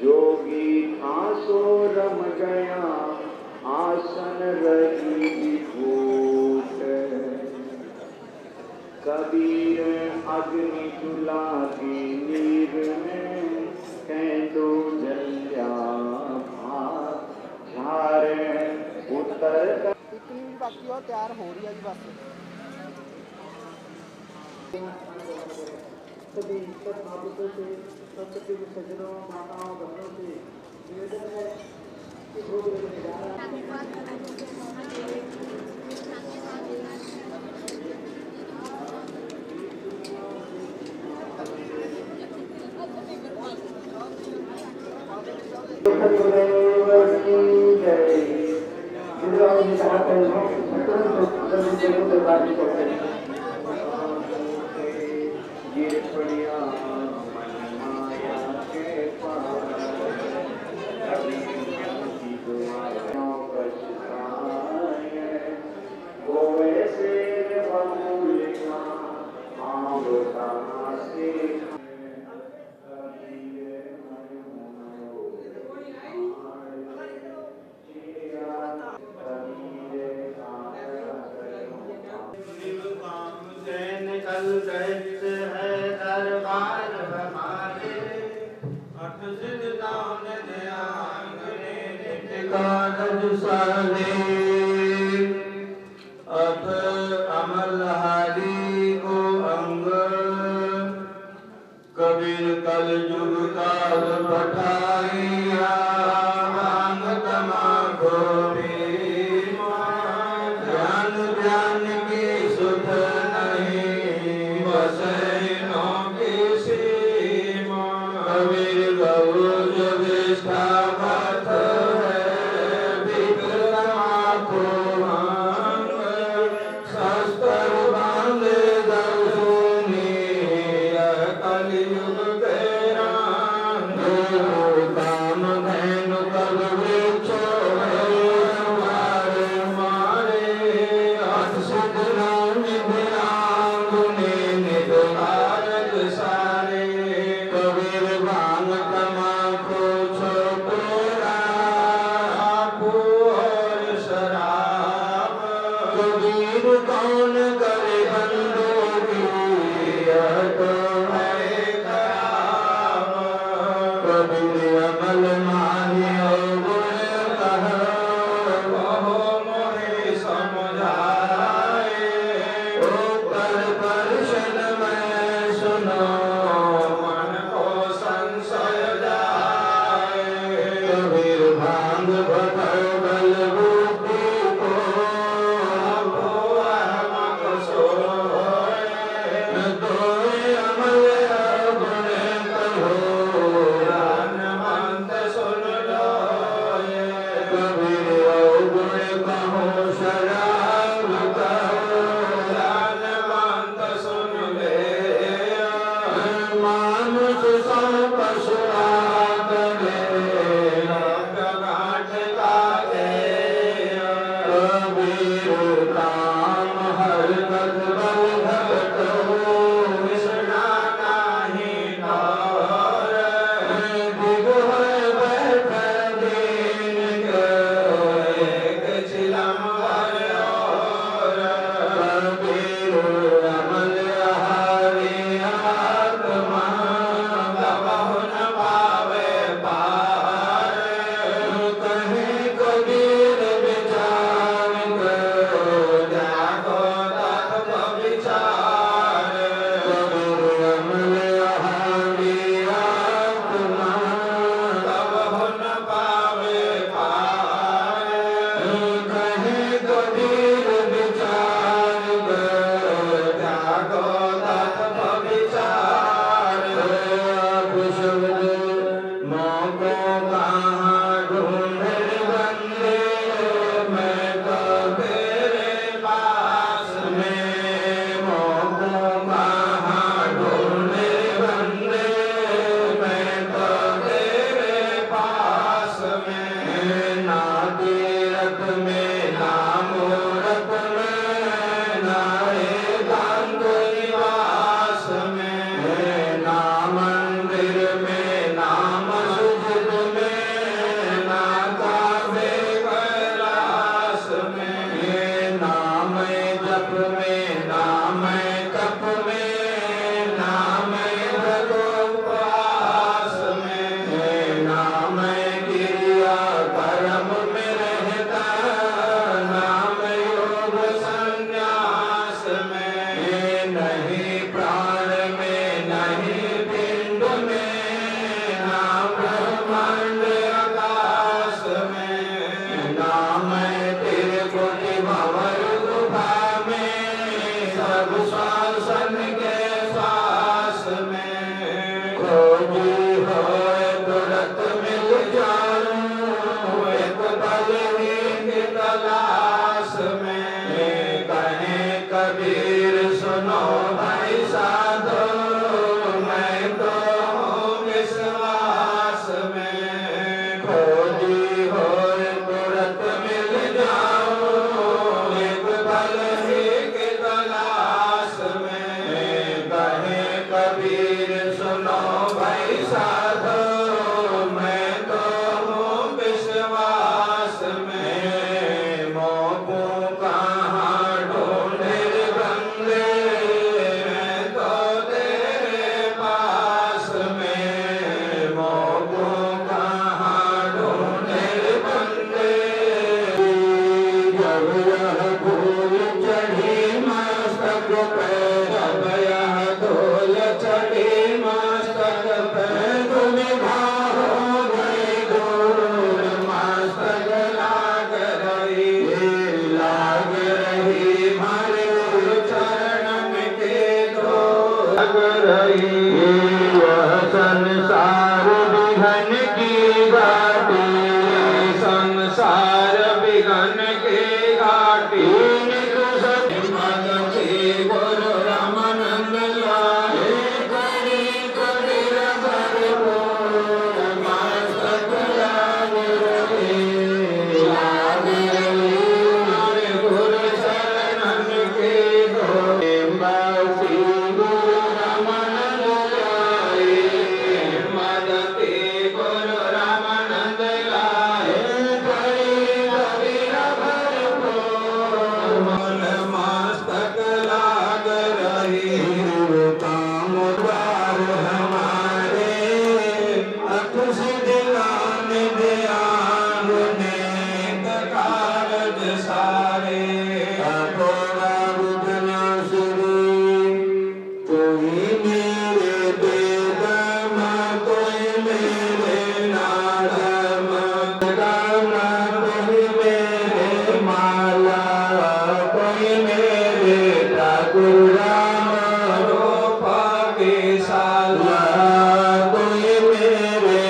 जोगी था सो रम गया आसन रही विभूत। कबीर अग्नि जुलाती नीर में कैंडू जल्या झारे उत्तर इतनी भी बाकी और तैयार हो रही है जी बस। सभी सदभावकों से सत्संगी सज्जनों माताओं बहनों से निवेदन है कि भोग लेने जा रहे अब अमलहारी को अंग कबीर कल युग काल पठाइया भांग तमाको ज्ञान ज्ञान की सुध नहीं बसैनो की सीमा। कबीर गौ जो विष्ठा भक्त कौन करे बंदोगी यह तो है खराब। कबीर अमल मानियो गुण कहो वहो मोहे समझाए। ऊपर दर्शन में सुनो मन को संशय जाए। कबीर भांग भकर बल बुद्धि को अमल गुण कहो ज्ञान मंत सुन सिद्धिलान ध्यान नेक कारज सारे अघोरा बुझना श्री कोई मेरे वेदम कोई मेरे नादम राम कोई मेरे माला कोई मेरे ठाकुर राम रूप विशाला कोई मेरे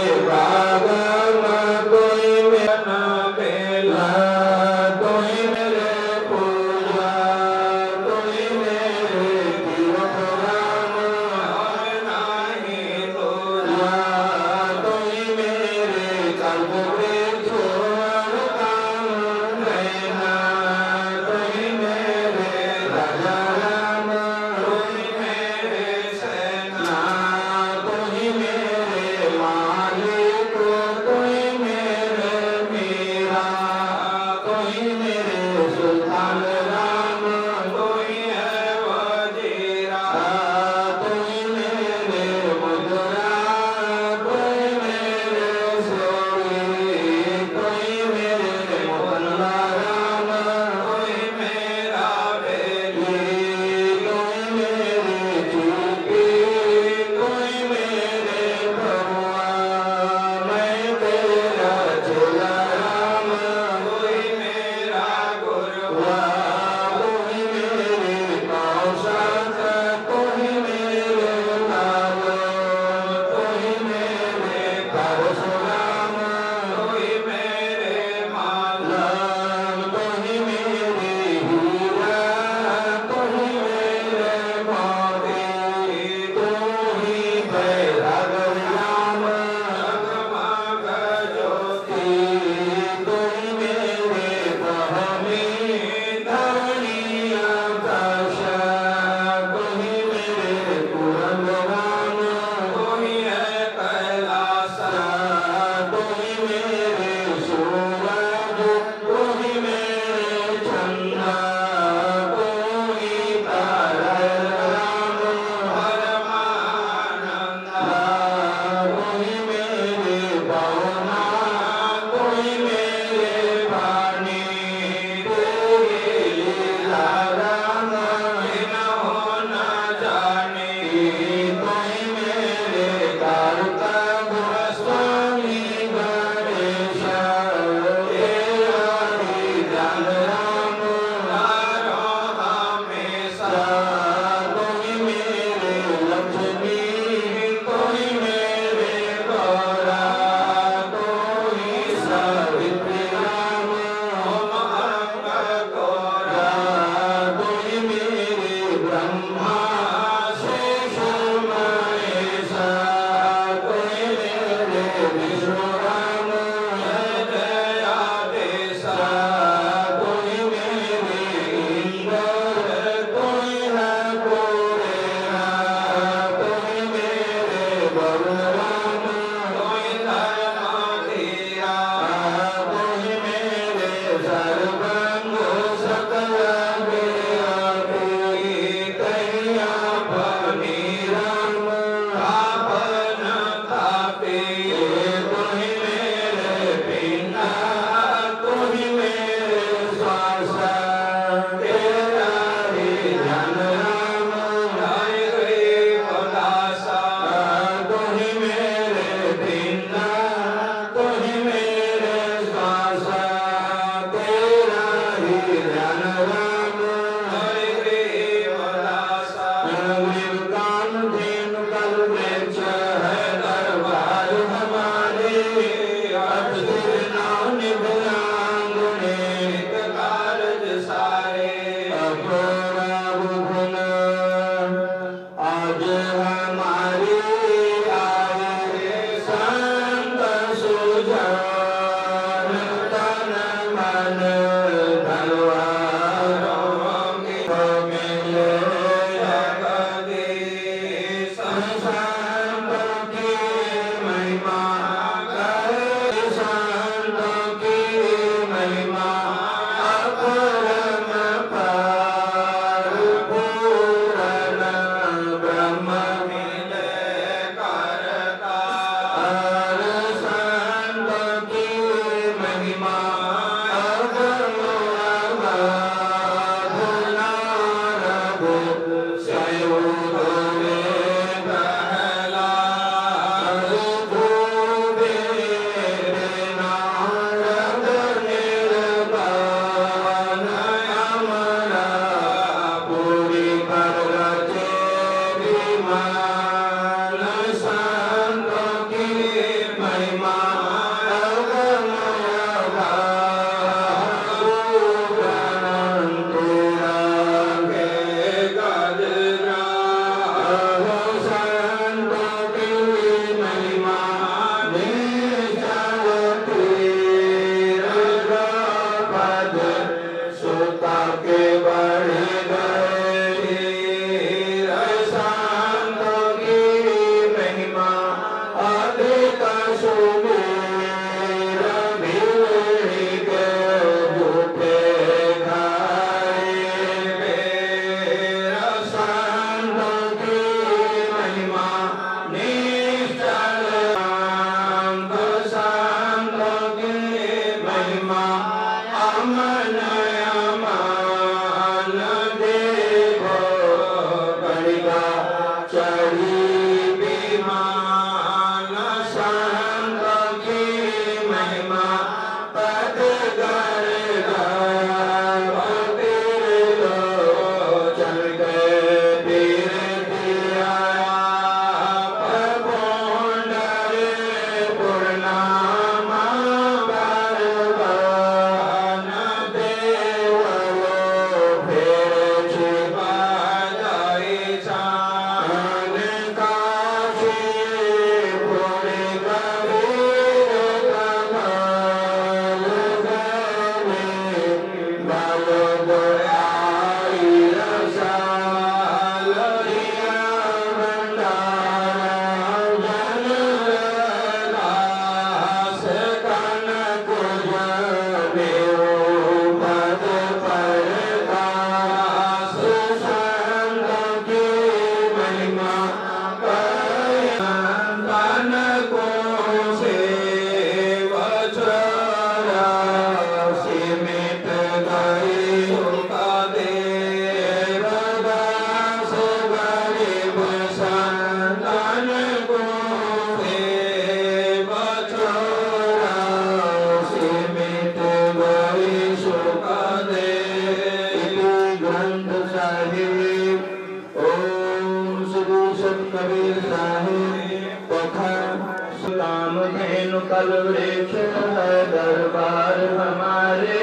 कल वृक्ष है दरबार हमारे,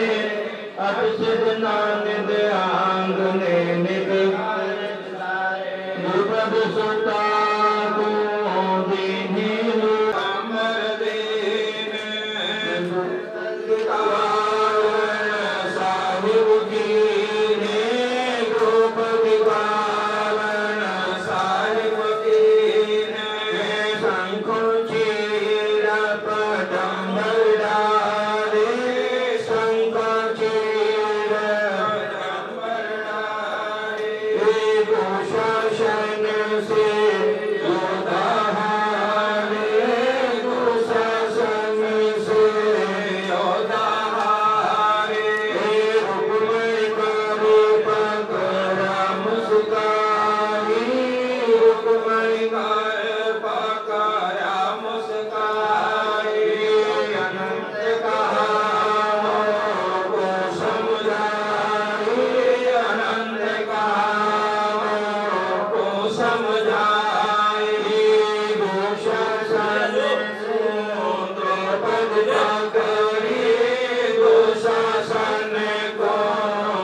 अभिषेक नानद आंगने निध निपद सुता को दीनी अमर दीन साहिब की ने द्रौपदी पावन साहिब की ने शंखो चीरा पटंबर डारे शंखो चीरा पटंबर डारे शासन से योदाहारे शासन से योदाहारे रुक्मणी का रूप पकड़ा मुस्काई रुक्मणी का पकड़ा मुस्काई अनंत कहा को समझाई अनंत कहा को समझाई दुशासन द्रौपदी पकड़ी दुशासन को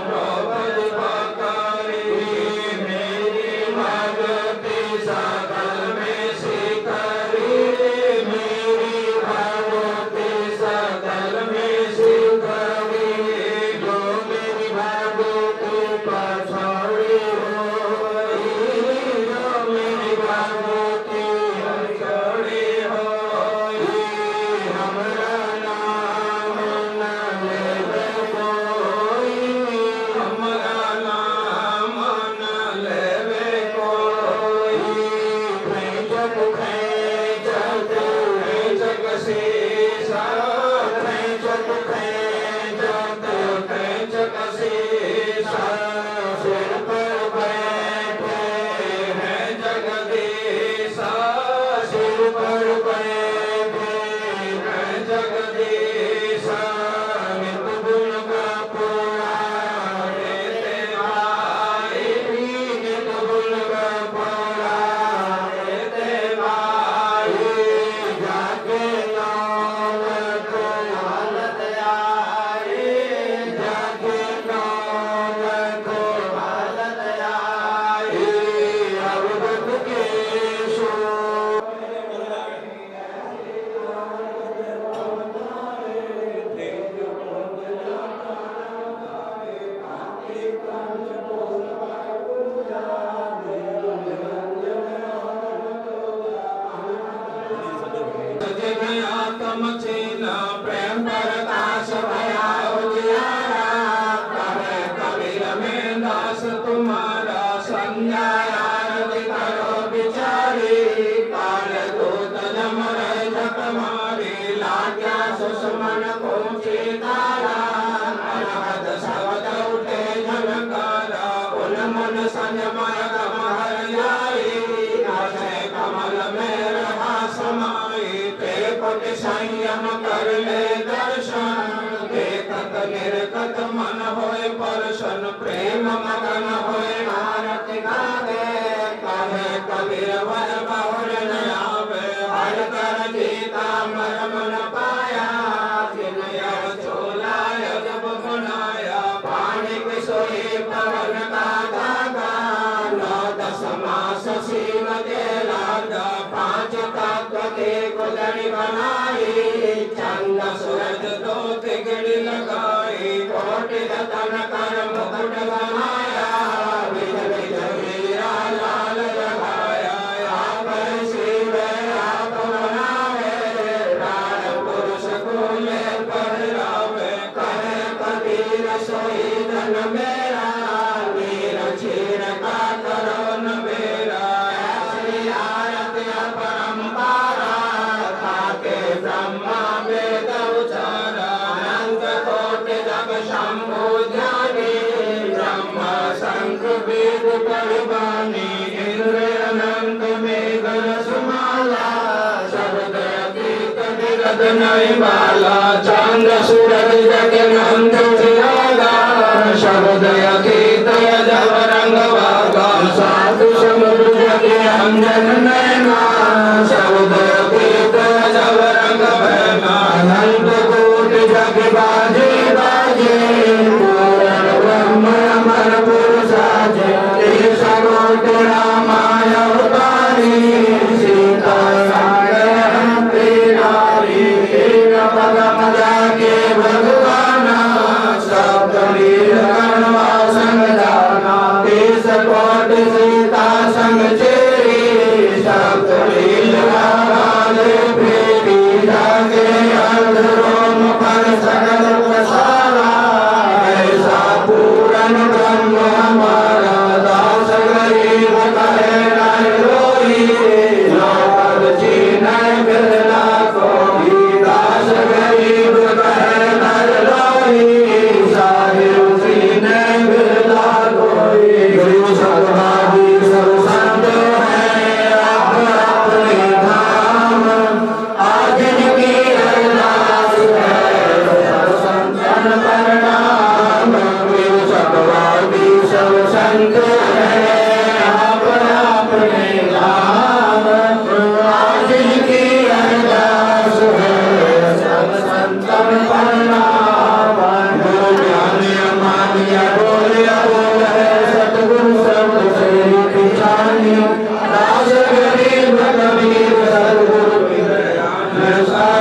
द्रौपदी पकड़ी मेरी भक्ति सकल में सिकरी मेरी भक्ति सकल में सिकरी जो मेरी भक्ति पछाड़ी होई जो मेरी भक्ति पछाड़ी होई हमरा नाम न लेवे कोई हमरा नाम न लेवे कोई खैचक खैचक खैचक शीशा खैचक खैचक खैचक शीशा सिर पर बैठे हैं जगदीशा सिर पर बैठे हैं जगदीशा नित गुण का पुराणे ते भाई नित गुण का पुराणे ते भाई जाके नानक हालत आई जाके नानक हालत आई अवगत के शो आत्म छीन प्रेम प्रकाश भया उजियारा कहे कबीर में दास तुम्हारा संज्ञा आरती करो बिचारी काल दूत जमर जप मारी लाग्या सुषमन को चितारा अनहद शब्द उठे झनकारा उन मन संयमय गम हरियाई नाचे कमल में रहा समाई पे पट संयम कर ले दर्शन देखत निर्गत मन होए परशन प्रेम मगन होए आरती गावे कहे कबीर वर बहुर न आवे हर कर जीता मरम न पाया जिनया चोला जब बनाया पानी की सोई पवन का धागा 9-10 मास सीम के लागा 5 तत्व के गुदड़ी बनाई चंद सूरज 2 तिगड़ी लगाई कोटि रतन कर मुकुट बनाया विध विध हीरा लाल लगाया आप शिव आप बनावे प्राण पुरुष को ले पहरावे कहे कबीर सोई धन मेरा वीर चीर का करो न मेरा ऐसी आरती अपरंपारा थाके ब्रह्मा वेद उचारा अनंत कोटि जग शंभु ध्यानी ब्रह्मा शंख वेद परिवानी इंद्र अनंत मेघ रसमाला शब्द अतीत निरद नहीं वाला चांद सूरज जग नंद चिरागा शब्द अतीत जब रंग वागा साधु समुद्र जग अंजन नैना शब्द अतीत जब रंग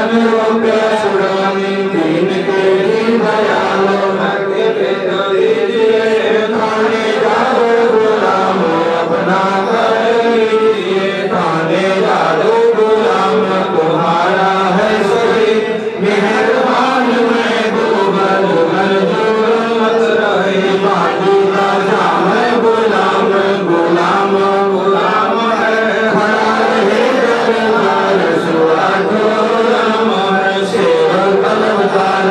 धन रुपये सुरानी दीन के ही दयालो भक्ति भेद दीजिए थाने जादू गुलाम अपना कर लीजिए थाने जादू गुलाम तुम्हारा है सही मेहरबान में दूबर मंजूर मत रहे बाजू का जाम है गुलाम गुलाम गुलाम है खड़ा रहे दरबार सुआ तो राम सेवक तलबकार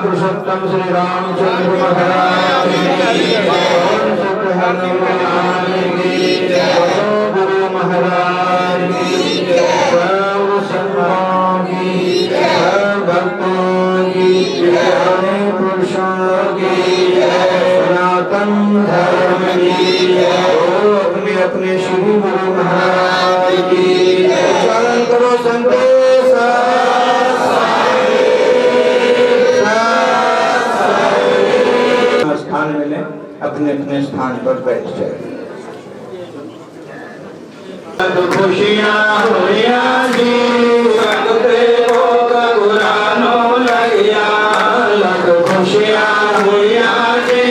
पुरुषोत्तम श्री रामचंद्र महाराज गुरु महाराज सर्व संतों की भक्तों की पुरुषों की सनातन धर्म की अपने अपने श्री गुरु महाराज की उच्चारण करो संदेश स्थान मिले अपने अपने स्थान पर बैठ जाए। खुशियाँ हुआ जी लगते भोग पुरानो लगिया लग खुशियाँ हुआ जी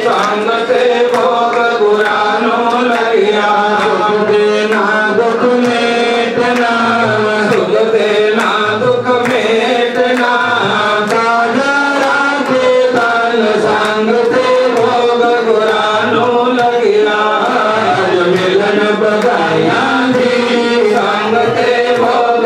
संगते भोग पुरानो लगिया सुख देना दुख मेटना सुख देना दुख मेटना साधा राधे तन संगते भोग पुरानो लगिया मिलन बधाया जी संगते भोग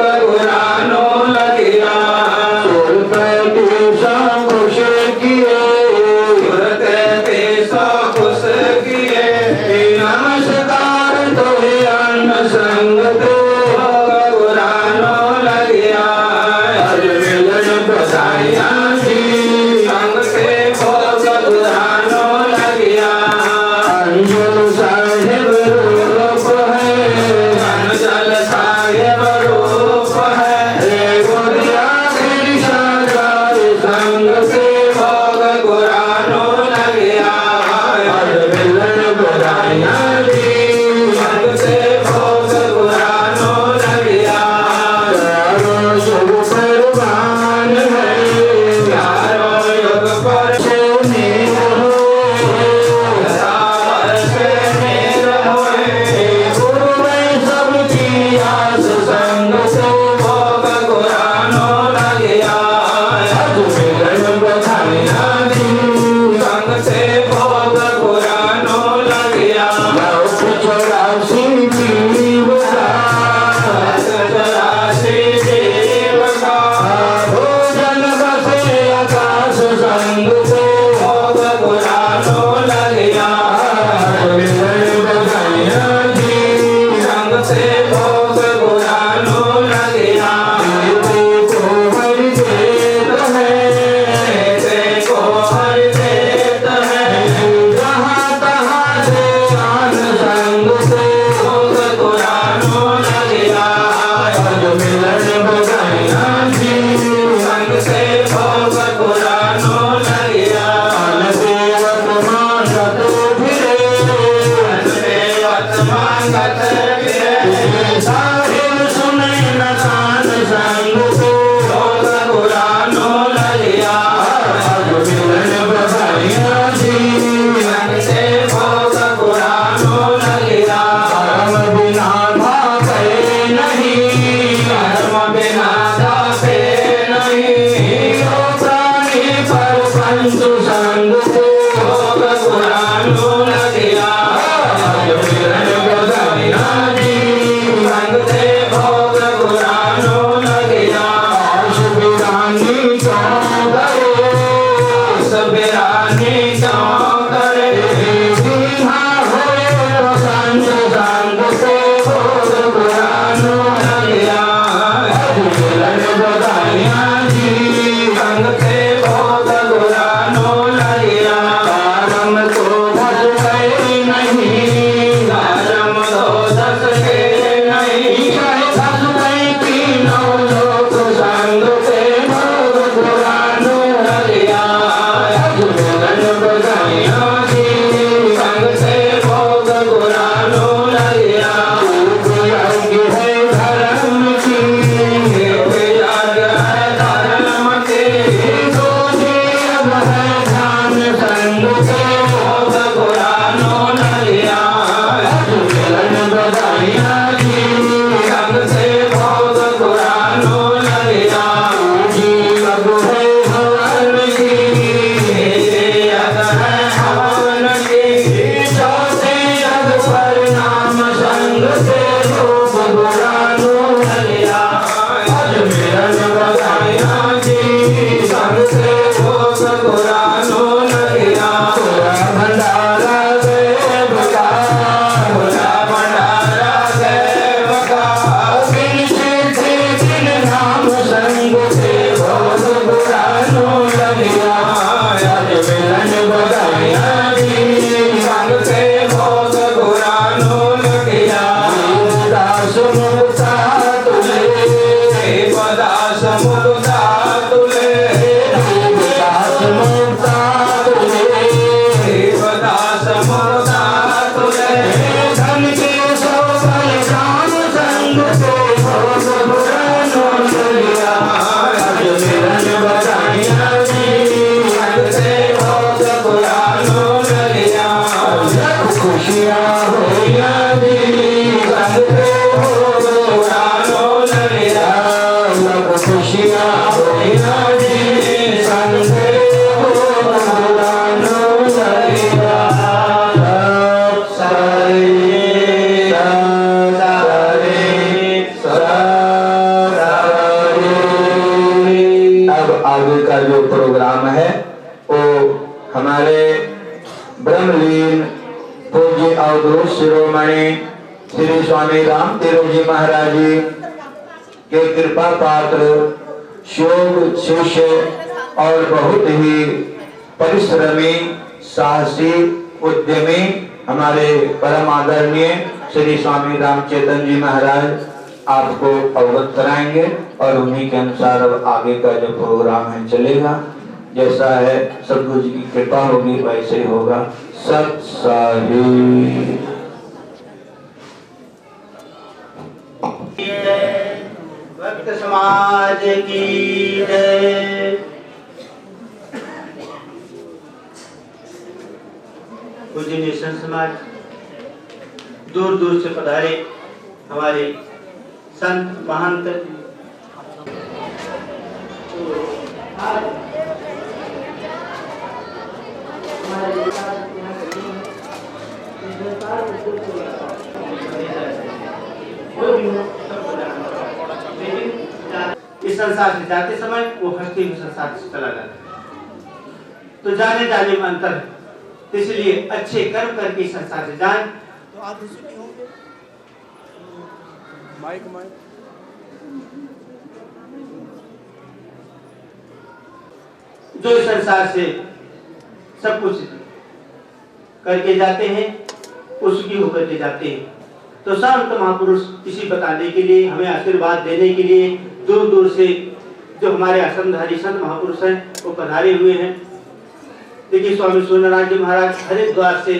मिलन बधाइयाँ दी संग के भोग पुरानो लगिया दास मुक्ता तुले दास मुक्ता तुले दास मुक्ता तुले दास मुक्ता तुले धन के सोबल राम संग के भोग पुरानो लगिया मिलन बधाइयाँ दी संग के भोग पुरानो लगिया खुशियाँ होइया दी संग के भोग पुरानो लगिया खुशियाँ होइया दी संग के भोग पुरानो लगिया अब आगे का जो प्रोग्राम है वो हमारे ब्रह्मलीन पूज्य अवधूत शिरोमणि श्री स्वामी रामतीर्थ जी महाराज जी के कृपा पात्र शोक शिष्य और बहुत ही परिश्रमी साहसी उद्यमी हमारे परम आदरणीय श्री स्वामी रामचेतन जी महाराज आपको अवगत कराएंगे और उन्हीं के अनुसार अब आगे का जो प्रोग्राम है चलेगा। जैसा है सदगुरु जी की कृपा होगी वैसे ही होगा। सत साहिब भक्त समाज की जय। पूज्य नेशन समाज दूर दूर से पधारे हमारे संत महंत इस संसार से जाते समय वो हस्ती में संसार से चला जाता है, तो जाने जाने में अंतर है, इसलिए अच्छे कर्म करके इस संसार से जाए। तो आप होंगे माइक जो इस संसार से सब कुछ करके जाते हैं उसकी होकर के जाते हैं। तो संत महापुरुष इसी बताने के लिए, हमें आशीर्वाद देने के लिए दूर दूर से जो हमारे आश्रमधारी संत महापुरुष हैं वो पधारे हुए हैं। देखिए स्वामी सूर्यनारायण जी महाराज हरिद्वार से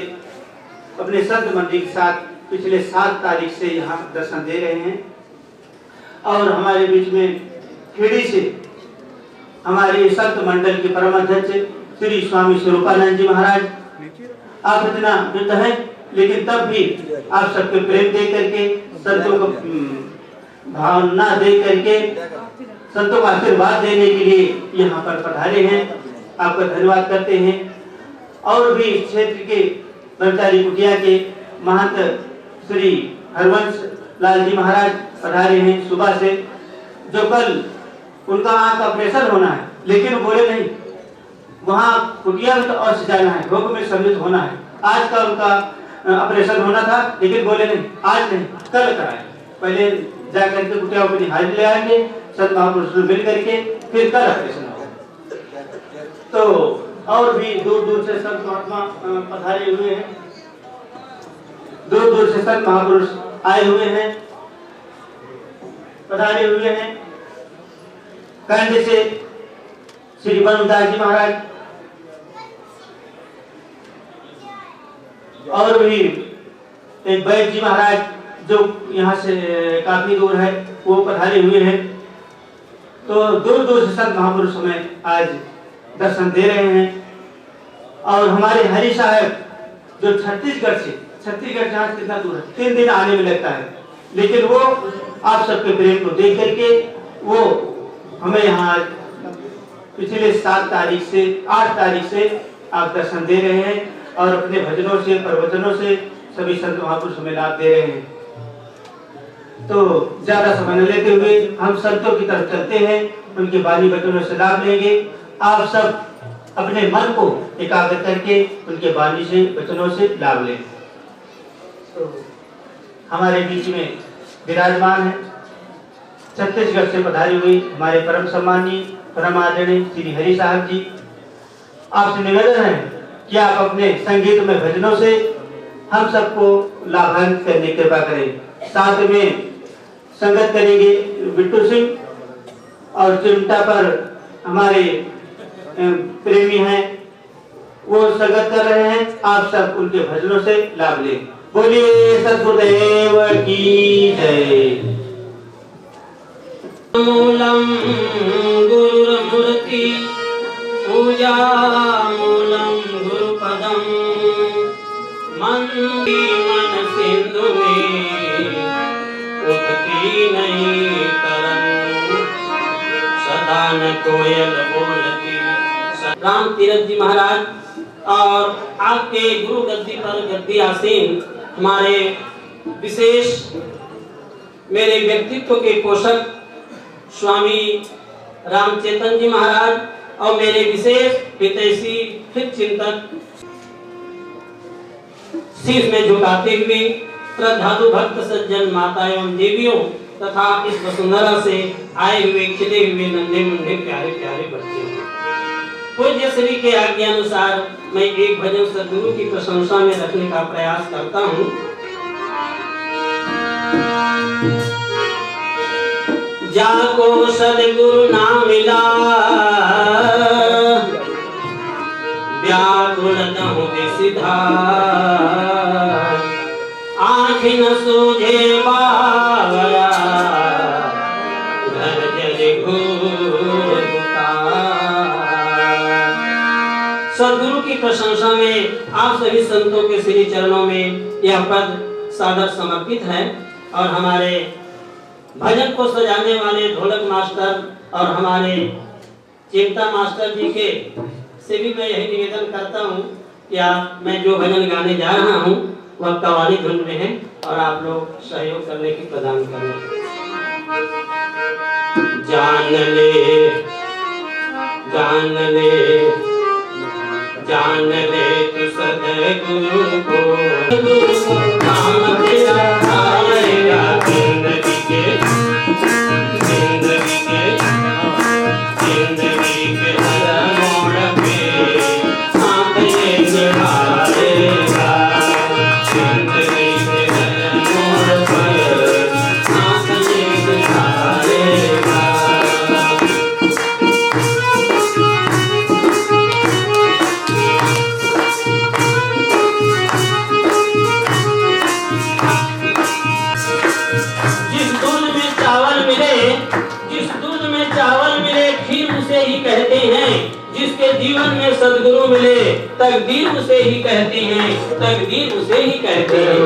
अपने संत मंदिर के साथ पिछले 7 तारीख से यहाँ दर्शन दे रहे हैं। और हमारे बीच में खेड़ी से हमारे संत मंडल के परम अध्यक्ष श्री स्वामी स्वरूपानंद जी महाराज, आप इतना वृद्ध हैं लेकिन तब भी आप सबके प्रेम दे करके, संतों को भावना दे करके, संतों को आशीर्वाद देने के लिए यहाँ पर पधारे हैं। आपका धन्यवाद करते हैं। और भी क्षेत्र के ब्रह्मचारी कुटिया के महंत श्री हरवंश लाल जी महाराज पधारे हैं सुबह से, जो कल उनका आंख ऑपरेशन होना है लेकिन बोले नहीं, वहाँ कुटिया में तो अवश्य जाना है, भोग में सम्मिलित होना है। आज का उनका ऑपरेशन होना था लेकिन बोले नहीं, आज नहीं कल कराएं। पहले जाकर के कुटिया अपनी हाजिरी ले आएंगे, संत महापुरुष से मिल करके फिर कल ऑपरेशन होगा। तो और भी दूर दूर से संत महात्मा पधारे हुए हैं, दूर दूर से संत महापुरुष आए हुए हैं, पधारे हुए हैं। कंड से श्री वनदास जी महाराज और भी एक वैद्य जी महाराज जो यहाँ से काफी दूर है वो पधारे हुए हैं। तो दूर दूर से संत महापुरुष हमें आज दर्शन दे रहे हैं। और हमारे हरि साहब जो छत्तीसगढ़ से यहाँ कितना दूर है, 3 दिन आने में लगता है, लेकिन वो आप सबके प्रेम को देख करके वो हमें यहाँ पिछले 7 तारीख से 8 तारीख से आप दर्शन दे रहे हैं और अपने भजनों से प्रवचनों से सभी संत महापुरुष हमें लाभ दे रहे हैं। तो ज्यादा समय न लेते हुए हम संतों की तरफ चलते हैं, उनके वाणी वचनों से लाभ लेंगे। आप सब अपने मन को एकाग्र करके उनके वाणी से वचनों से लाभ लें। तो हमारे बीच में विराजमान है छत्तीसगढ़ से पधारी हुई हमारे परम सम्मानीय परम आदरणीय श्री हरि साहब जी, आपसे निवेदन है कि आप अपने संगीत में भजनों से हम सबको लाभान्वित करने की कृपा करें। साथ में संगत करेंगे बिट्टू सिंह और चिमटा पर हमारे प्रेमी हैं, वो संगत कर रहे हैं। आप सब उनके भजनों से लाभ लें। बोलिए सद्गुरुदेव की जय। मूलम गुरुर्मूर्ति पूजा मूलम गुरुपदम मंदी मन सिंधु में उठती नहीं तरन सदा न कोयल बोलती। राम तीरथ जी महाराज और आपके गुरु गद्दी पर गद्दी आसीन हमारे विशेष मेरे व्यक्तित्व के पोषक स्वामी रामचेतन जी महाराज और मेरे विशेष हितैषी हित चिंतक शीश में झुकाते हुए श्रद्धालु भक्त सज्जन माता एवं देवियों तथा इस वसुंधरा से आए हुए खिले हुए नन्हे मुन्ने प्यारे प्यारे बच्चे, पूज्य श्री के आज्ञा अनुसार मैं एक भजन सद्गुरु की प्रशंसा में रखने का प्रयास करता हूँ। जाको सद्गुरु ना मिला व्याकुल दहु सिधा आँख न सूझे बावया घर जले घोर सद्गुरु की प्रशंसा में आप सभी संतों के श्री चरणों में यह पद सादर समर्पित है। और हमारे भजन को सजाने वाले ढोलक मास्टर और हमारे चिमटा मास्टर जी के से भी मैं यही निवेदन करता हूँ कि आप मैं जो भजन गाने जा रहा हूँ वह कव्वाली धुन में है और आप लोग सहयोग करने की प्रदान करें। जान ले जान ले जान ले तू सद्गुरु को नाम तेरा आएगा जिंदगी के हर मोड़ पे साथ ये निभाएगा। जिंदगी के हर मोड़ पर साथ ये निभाएगा। कहते हैं जिसके जीवन में सद्गुरु मिले तकदीर उसे ही कहते हैं, तकदीर उसे ही कहते हैं।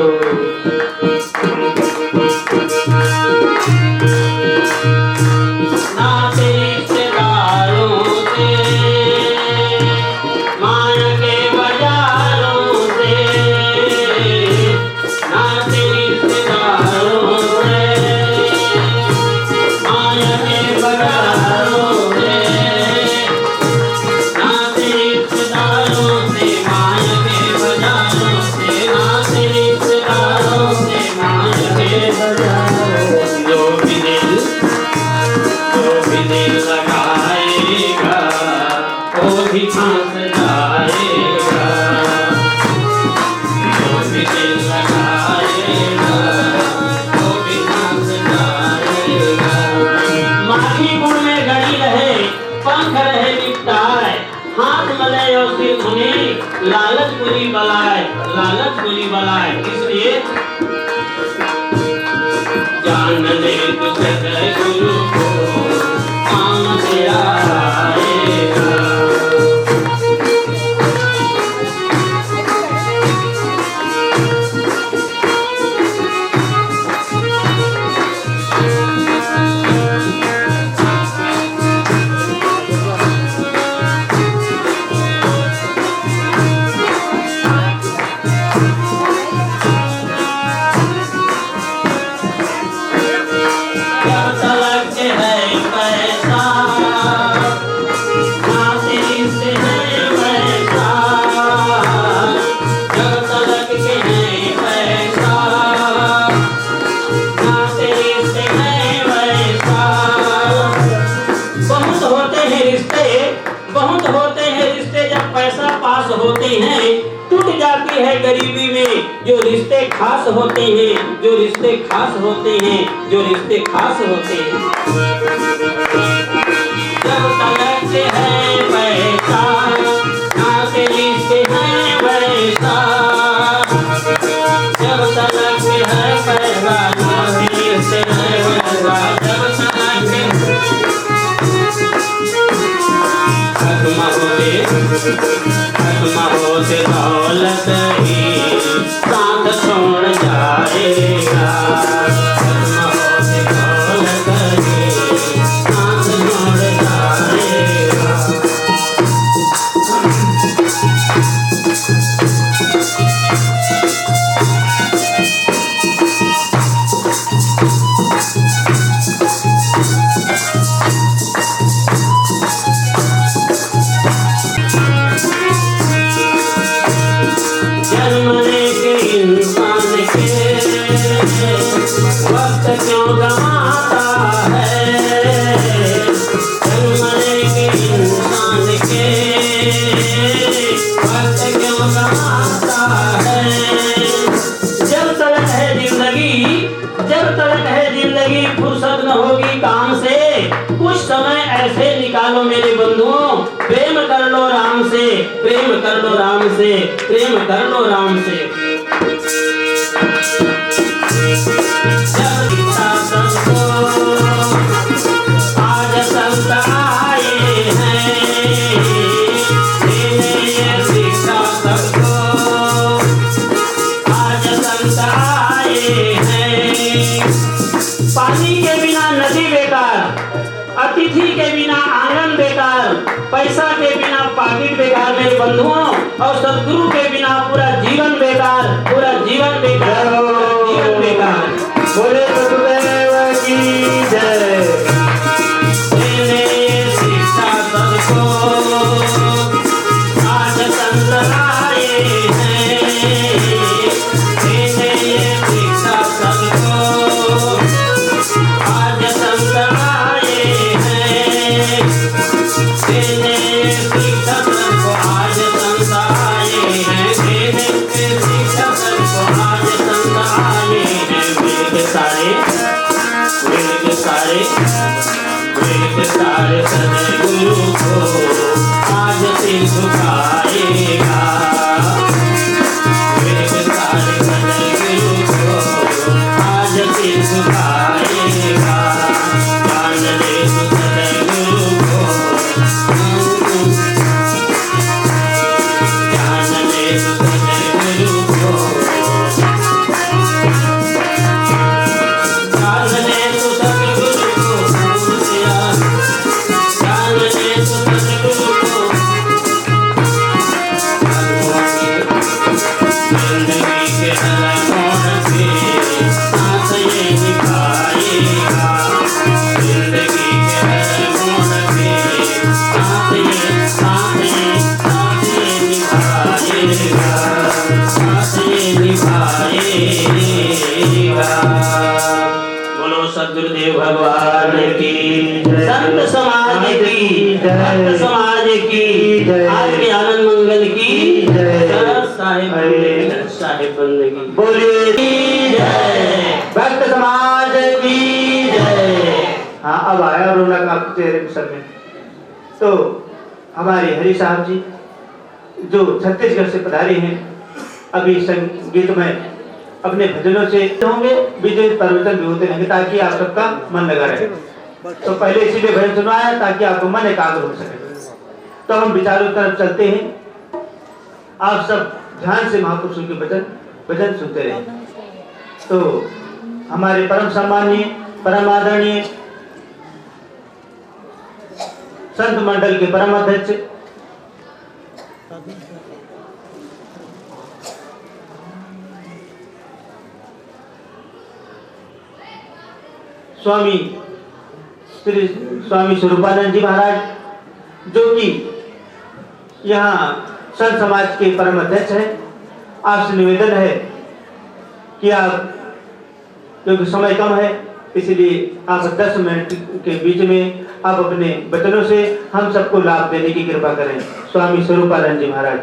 लालच बुरी बलाए, लालच बुरी बलाए, इसलिए जान ले तू सद्गुरु को काम तेरा आएगा। होते हैं, टूट जाती है गरीबी में जो रिश्ते खास होते हैं, जो रिश्ते खास होते हैं, जो रिश्ते खास होते हैं। जब तलक है पैसा ना से रिश्ते हैं वैसा, जब तलक है पैसा ना से रिश्ते हैं वैसा, जब तलक खत्म होते दौलत ही साथ छोड़ जाएगा, खत्म होते दौलत ही साथ छोड़ जाएगा। वक्त क्यों गवाता है, जन्मने के इंसान के वक्त क्यों गवाता है। जब तक है जिंदगी, जब तक है जिंदगी फुर्सत न होगी काम से, कुछ समय ऐसे निकालो मेरे बंधुओं, प्रेम कर लो राम से, प्रेम कर लो राम से, प्रेम कर लो राम से। आज संत आए हैं, शिक्षा सबको, आज संत आए हैं। पानी के बिना नदी बेकार, अतिथि के बिना आंगन बेकार, पैसा के बिना पाकिट बेकार मेरे बंधुओं, और सदगुरु के बिना पूरा जीवन बेकार, पूरा जीवन बेकार, पूरा जीवन बेकार। बोले सतगुरुदेव की जय। शिक्षा सबको आज संत आए हैं, शिक्षा सबको आज संत आए हैं, शिक्षा सबको आज संत आए हैं, शिक्षा सबको आज संत आए हैं। वेद सारे सदगुरु को आज से झुकाएगा, वेद सारे सदगुरु को आज से झुकाएगा। जान ले तू सदगुरु को, जान ले तू सदगुरु को, जान ले तू सदगुरु को, जान ले तू सदगुरु को। जिंदगी के हर मोड़ पे साथ ये निभाएगा, जिंदगी के हर मोड़ पे साथ ये निभाएगा, साथ ये निभाएगा। बोलो सद्गुरुदेव भगवान की, संत समाज की, भक्त समाज की, आपके आनंद मंगल की साहिब बंदगी। बोलिए जय, भक्त समाज की जय। हाँ, अब आया रौनक आपके चेहरे पे सब में। तो हमारे हरि साहब जी जो छत्तीसगढ़ से पधारे हैं, अभी संगीत में अपने भजनों से होंगे, विजय प्रवचन भी होते रहेंगे ताकि आप सबका मन लगा रहे। तो पहले इसीलिए भजन सुनवाया ताकि आपको मन एकाग्र हो सके। तो हम विचारों की तरफ चलते हैं, आप सब ध्यान से महापुरुषों के भजन सुनते रहे। तो हमारे परम सम्मानीय, परम आदरणीय संत मंडल के परम अध्यक्ष स्वामी श्री स्वामी स्वरूपानंद जी महाराज, जो कि यहाँ संत समाज के परम अध्यक्ष हैं, आपसे निवेदन है कि आप, क्योंकि समय कम है इसलिए आप 10 मिनट के बीच में आप अपने वचनों से हम सबको लाभ देने की कृपा करें। स्वामी स्वरूपानंद जी महाराज।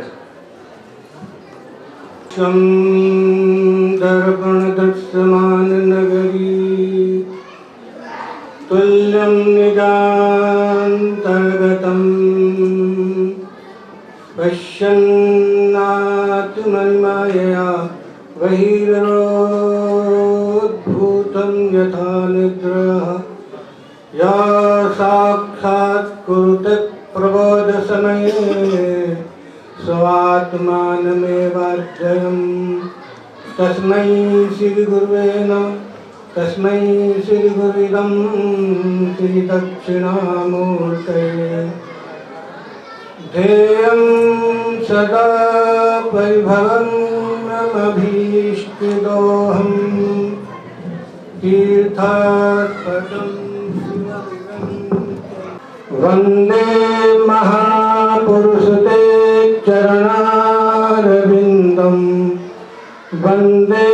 शं दर्पणदृश्यमान नगरी तुल्यं निजान्तर्गतम् पश्यन्नात्मन्मायया बहिरोद्भूतं यथा निद्रा या साक्षात् कुरुते प्रबोधसमये स्वात्मानमेवाध्ययम् तस्मै श्रीगुरुवे नमः तस्मै श्रीगुरुदं श्रीदक्षिणामूर्तये ध्येयं सदा परिभवन्नमभीष्टदोहं तीर्थास्पदं वन्दे महापुरुषते चरणारविन्दं वन्दे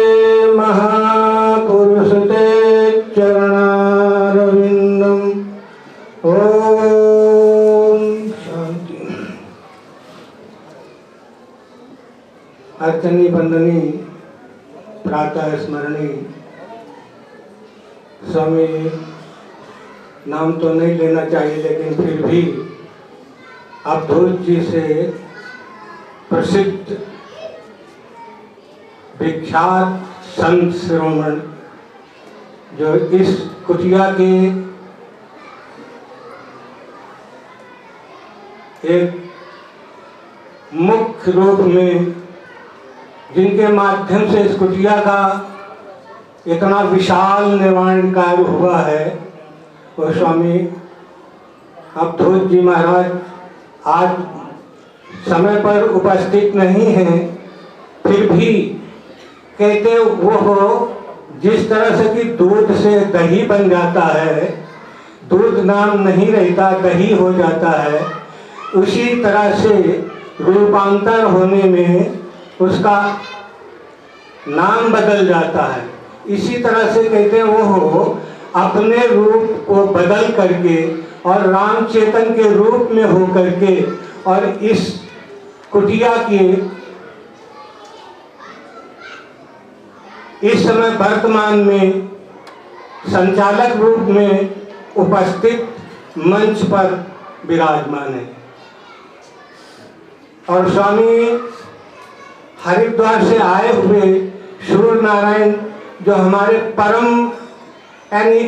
महापुरुषते चरणारविन्दं ओम शांति। अर्चनी वंदनी प्रातः स्मरणी स्वामी नाम तो नहीं लेना चाहिए, लेकिन फिर भी अवधूत जी से प्रसिद्ध विख्यात संत शिरोमण जो इस कुटिया के एक मुख्य रूप में, जिनके माध्यम से इस कुटिया का इतना विशाल निर्माण कार्य हुआ है, वो स्वामी अवधूत जी महाराज आज समय पर उपस्थित नहीं हैं, फिर भी कहते वो जिस तरह से कि दूध से दही बन जाता है, दूध नाम नहीं रहता दही हो जाता है, उसी तरह से रूपांतर होने में उसका नाम बदल जाता है। इसी तरह से कहते वो अपने रूप को बदल करके और राम चेतन के रूप में हो करके और इस कुटिया के इस समय वर्तमान में संचालक रूप में उपस्थित मंच पर विराजमान है। और स्वामी हरिद्वार से आए हुए सूर्य नारायण जो हमारे परम यानी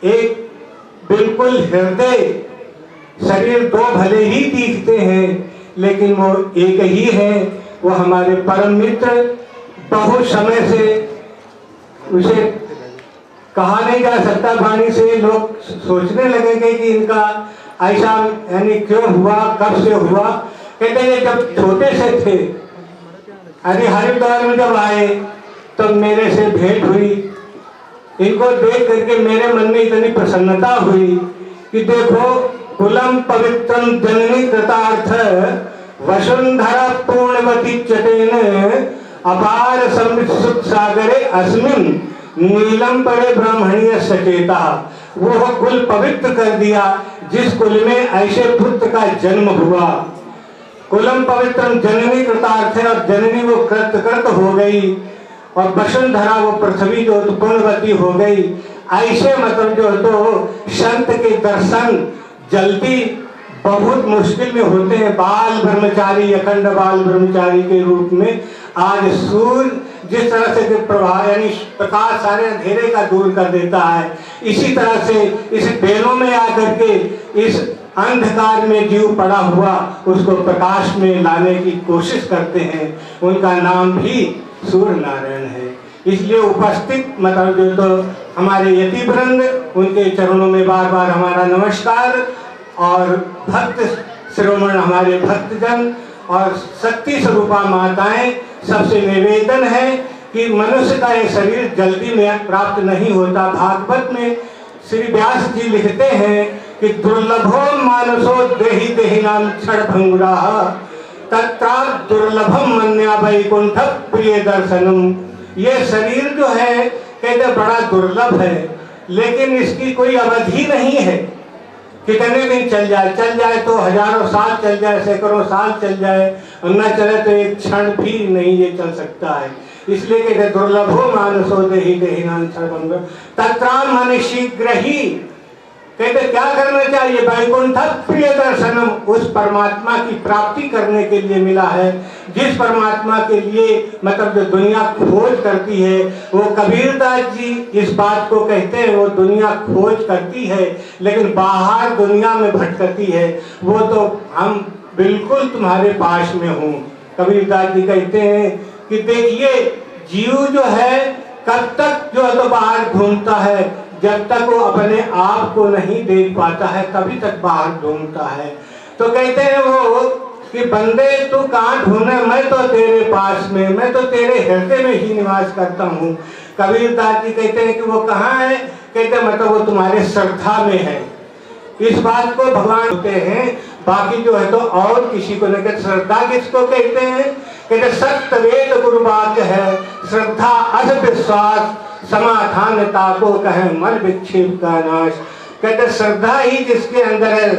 एक बिल्कुल हृदय शरीर दो भले ही दिखते हैं लेकिन वो एक ही है, वो हमारे परम मित्र। बहुत समय से उसे कहा नहीं जा सकता वाणी से, लोग सोचने लगेंगे कि इनका ऐसा यानी क्यों हुआ, कब से हुआ। कहते हैं जब छोटे से थे, अरे हरिद्वार में जब आए तब तो मेरे से भेंट हुई, इनको देख करके मेरे मन में इतनी प्रसन्नता हुई कि देखो कुलम पवित्रम जननी कृतार्थ वसुंधरा पूर्णवती चटेन अपार समृद्ध सुख सागरे अस्मिन नीलम पड़े ब्राह्मणीय सचेता। वो कुल पवित्र कर दिया जिस कुल में ऐसे पुत्र का जन्म हुआ। कुलम पवित्रम जननी कृतार्थ है, और जननी वो कृत हो गई, और वसुंधरा वो पृथ्वी जो पूर्णवती हो गई। ऐसे मतलब जो तो संत के दर्शन जल्दी बहुत मुश्किल में होते हैं। बाल ब्रह्मचारी, अखंड बाल ब्रह्मचारी के रूप में आज सूर्य जिस तरह से प्रभाव यानी प्रकाश सारे अंधेरे का दूर कर देता है, इसी तरह से इस बेलों में आकर के इस अंधकार में जीव पड़ा हुआ उसको प्रकाश में लाने की कोशिश करते हैं। उनका नाम भी सूर्य नारायण है। इसलिए उपस्थित मतलब जो तो हमारे यतिवृंद, उनके चरणों में बार बार हमारा नमस्कार। और भक्त शिरोमण हमारे भक्तजन और शक्ति स्वरूपा माताएं, सबसे निवेदन है कि मनुष्य का ये शरीर जल्दी में प्राप्त नहीं होता। भागवत में श्री व्यास जी लिखते हैं कि दुर्लभो मानसो देहि देहि नाम क्षण भंगुरा तत्रा दुर्लभम मन्या वैकुंठ प्रिय दर्शनम। ये शरीर जो है कहते बड़ा दुर्लभ है, लेकिन इसकी कोई अवधि नहीं है। कितने दिन चल जाए तो हजारों साल चल जाए, सैकड़ों साल चल जाए, और न चले तो एक क्षण भी नहीं ये चल सकता है। इसलिए कहते दुर्लभो मानसो देहि देहिनां सर्वं तत्राम माने शीघ्र ही। कहते क्या करना चाहिए? वैकुंठ प्रिय दर्शनम, उस परमात्मा की प्राप्ति करने के लिए मिला है, जिस परमात्मा के लिए मतलब जो दुनिया खोज करती है। वो कबीरदास जी इस बात को कहते हैं, वो दुनिया खोज करती है लेकिन बाहर दुनिया में भटकती है। वो तो हम बिल्कुल तुम्हारे पास में हूँ। कबीरदास जी कहते हैं कि देखिए जीव जो है कब तक जो है तो बाहर घूमता है, जब तक वो अपने आप को नहीं देख पाता है तभी तक बाहर ढूंढता है। तो कहते हैं वो कि बंदे तू कहाँ ढूंढे, मैं तो तेरे पास में, मैं तो तेरे हृदय में ही निवास करता हूँ। कबीरदास जी कहते हैं कि वो कहाँ है? कहते मतलब वो तुम्हारे श्रद्धा में है। इस बात को भगवान होते हैं, बाकी जो है तो और किसी को नहीं कहते। श्रद्धा किसको कहते हैं? कहते सत्य वेद गुरु वाक्य है, श्रद्धा अध विश्वास समाधानता को कहे मल विक्षेप का नाश। कहते श्रद्धा ही जिसके अंदर है,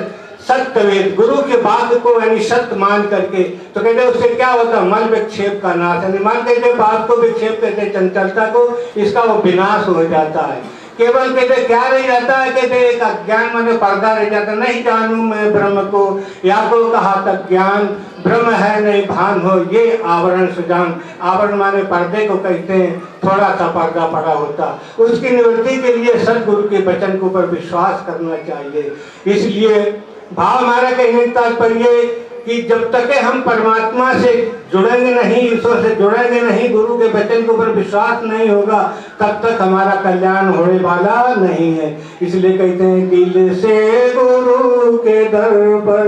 सत्य वेद गुरु के बात को यानी सत्य मान करके, तो कहते उससे क्या होता है? मल विक्षेप का नाश। यानी मान कहते बात को विक्षेप कहते चंचलता को, इसका वो विनाश हो जाता है। केवल कहते क्या रह जाता है? कहते एक अज्ञान माने पर्दा रह जाता, नहीं जानूं मैं ब्रह्म को, या को कहा तक ज्ञान ब्रह्म है नहीं भान हो, ये आवरण सुजान। आवरण माने पर्दे को कहते हैं, थोड़ा सा पर्दा पड़ा होता। उसकी निवृत्ति के लिए सदगुरु के वचन के ऊपर विश्वास करना चाहिए। इसलिए भाव हमारा कहने का तात्पर्य कि जब तक हम परमात्मा से जुड़ेंगे नहीं, ईश्वर से जुड़ेंगे नहीं, गुरु के वचन के ऊपर विश्वास नहीं होगा, तब तक हमारा कल्याण होने वाला नहीं है। इसलिए कहते हैं दिल से गुरु के दर पर,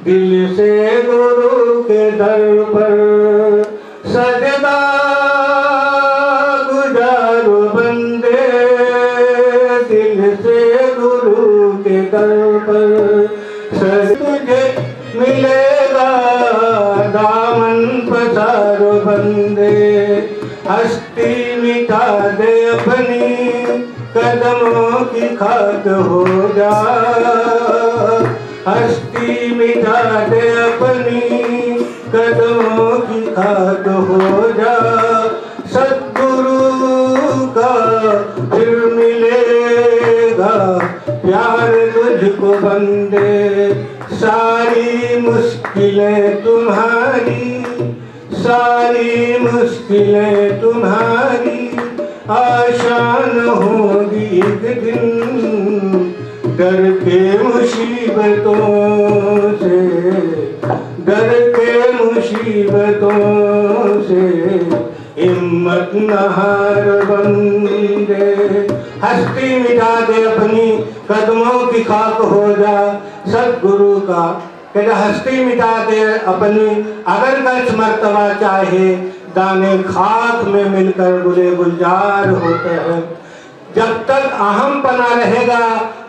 दिल से गुरु के दर पर सजदा गुजारो बंदे, दिल से गुरु के दर पर तुझे मिलेगा दामन पसारो बंदे। हस्ती मिटा दे अपनी कदमों की खाक हो जा, हस्ती मिटा दे अपनी कदमों की खाक हो जा। सद्गुरु का फिर मिलेगा प्यार तुझको बंदे। सारी मुश्किलें तुम्हारी, सारी मुश्किलें तुम्हारी आसान होगी एक दिन। डर के मुसीबतों से, डर के मुसीबतों से हिम्मत न हार बंदे। हस्ती मिटा दे अपनी कदमों की खाक हो जा। सदगुरु का कहते हस्ती मिटा दे अपनी, अगर गच मर्तबा चाहे दाने खाक में मिलकर गुले गुलजार होते हैं। जब तक अहम पना रहेगा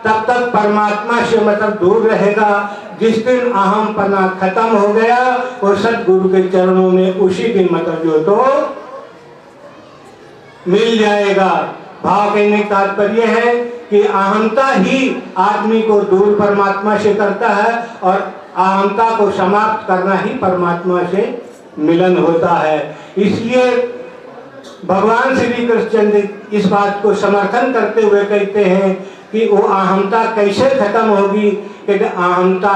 तब तक परमात्मा से मतलब दूर रहेगा। जिस दिन अहम पना खत्म हो गया और सदगुरु के चरणों में उसी दिन मतलब जो तो मिल जाएगा। भाव कहने का तात्पर्य है कि अहमता ही आदमी को दूर परमात्मा से करता है और अहमता को समाप्त करना ही परमात्मा से मिलन होता है। इसलिए भगवान श्री कृष्ण इस बात को समर्थन करते हुए कहते हैं कि वो अहमता कैसे खत्म होगी। कहते अहमता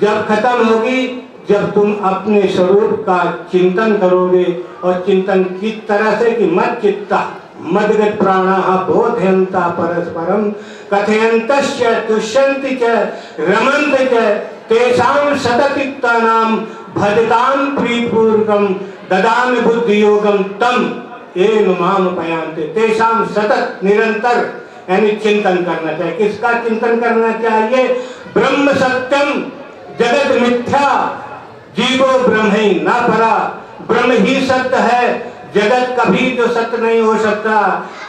जब खत्म होगी जब तुम अपने स्वरूप का चिंतन करोगे, और चिंतन किस तरह से कि मत चित्ता मदगत प्राणाः बोधयन्ता परस्परम कथयन्तश्च तुष्यन्ति च रमन्त च तेषां सतचित्तानां भजतां प्रीतिपूर्वकं ददामि बुद्धि योगम तम येन माम पयांते। तेषां सतत निरंतर यानी चिंतन करना चाहिए। किसका चिंतन करना चाहिए? ब्रह्म सत्यम जगत मिथ्या जीवो ब्रह्म ही न परा। ब्रह्म ही सत्य है, जगत कभी जो सत्य नहीं हो सकता।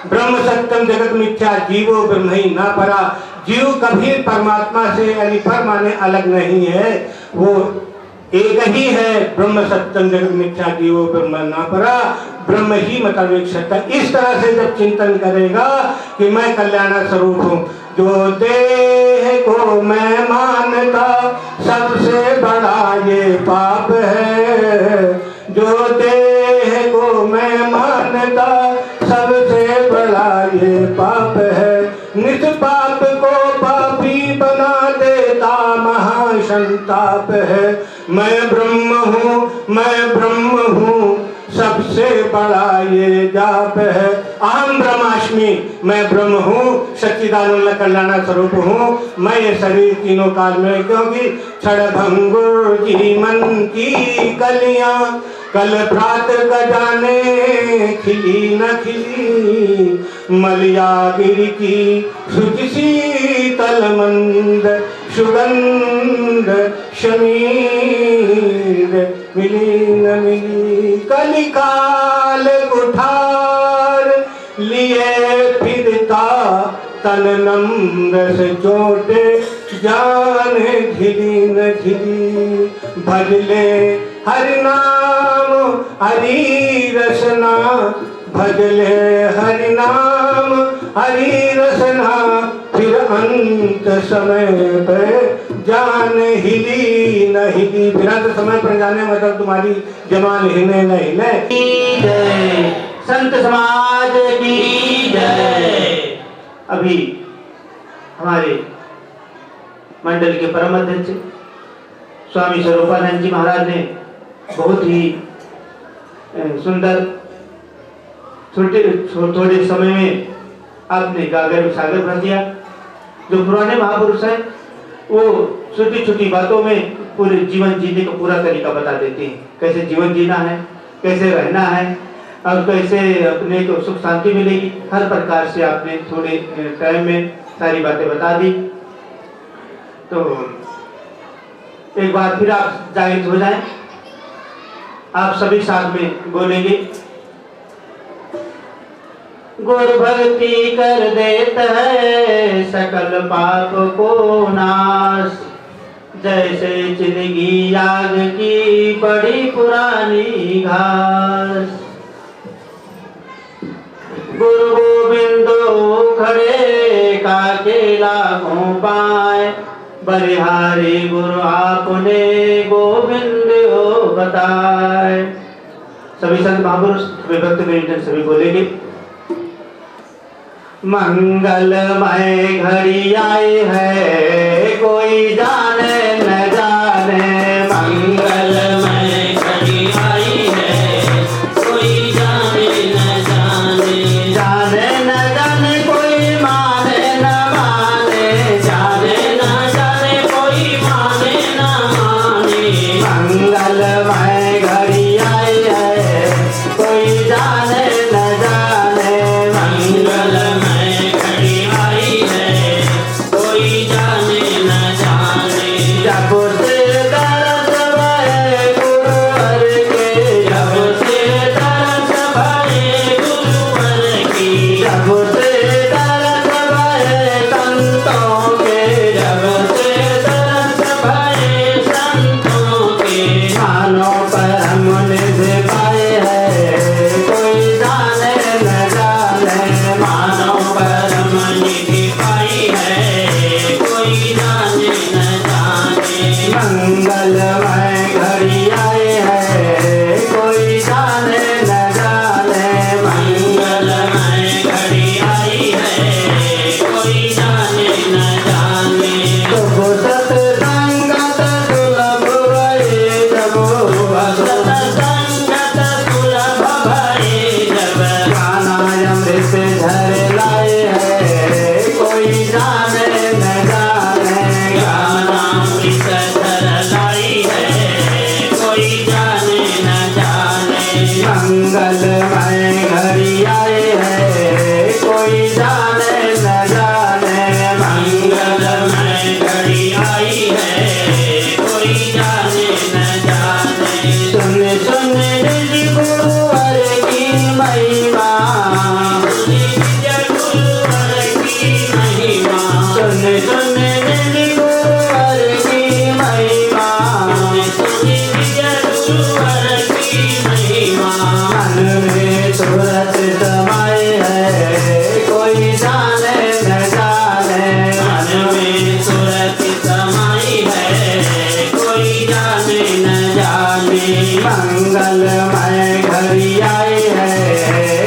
ब्रह्म सत्यम जगत मिथ्या जीवो ब्रह्म ही न परा। जीव कभी परमात्मा से यानी पर माने अलग नहीं है, वो एक ही है। ब्रह्म सत्यम जगत मिथ्या जीवो ब्रह्म न परा। ब्रह्म ही मतलब एक सत्य। इस तरह से जब चिंतन करेगा कि मैं कल्याण स्वरूप हूँ, जो देह को मैं मानता सबसे बड़ा ये पाप है। जो देह को मैं मानता सबसे बड़ा ये पाप है। निष्पाप को पापी बना देता महासंताप है। मैं ब्रह्म हूँ सबसे बड़ा ये जाप है। अहम ब्रह्मास्मि, मैं ब्रह्म हूँ, सच्चिदानंद कल्याण स्वरूप हूँ। मैं ये शरीर तीनों काल में, क्योंकि क्षण भंगुर जीवन की कलियां कल प्रात गजाने खिली न खिली। मलियागिरी की शुचि शीतल मंद सुगंध शमीर मिली न मिली। कलिकाल कुठार लिए फिरता तन नम्र से चोटे जान घिरी न घिरी। भजले हरि नाम हरि रसना, भजले हरि नाम हरि रसना। फिर अंत समय पे जान हिली न हिली। फिर अंत समय पर जाने मतलब तुम्हारी जमान हिले न हिले। जय संत समाज की जय। अभी हमारे मंडल के परम अध्यक्ष स्वामी स्वरूपानंद जी महाराज ने बहुत ही सुंदर थोड़े समय में आपने गागर में सागर भर दिया। जो पुराने महापुरुष हैं वो छोटी छोटी बातों में पूरे जीवन जीने का पूरा तरीका बता देते हैं। कैसे जीवन जीना है, कैसे रहना है और कैसे अपने को सुख शांति मिलेगी। हर प्रकार से आपने थोड़े टाइम में सारी बातें बता दी। तो एक बार फिर आप जाहिर हो जाएं, आप सभी साथ में बोलेंगे। गुरु भक्ति कर देता है सकल पाप को नाश। जैसे चिलगी आग की बड़ी पुरानी घास। गुरु गोविंदो खड़े का केला घों पाए। बलिहारी गुरु आपने गोविंद हो बताए। सभी संत महापुरुष विभक्त में सभी बोलेंगे। मंगलमय घड़ी आई है कोई जाने न जाने। मंगलमय घड़ी आई है कोई जाने न जाने। जाने न जाने कोई माने न माने। जाने न जाने कोई माने न माने। मंगलमय घड़ी आई है कोई जाने न जाने। मंगलमय कोई मंगलमय घड़ी आई है,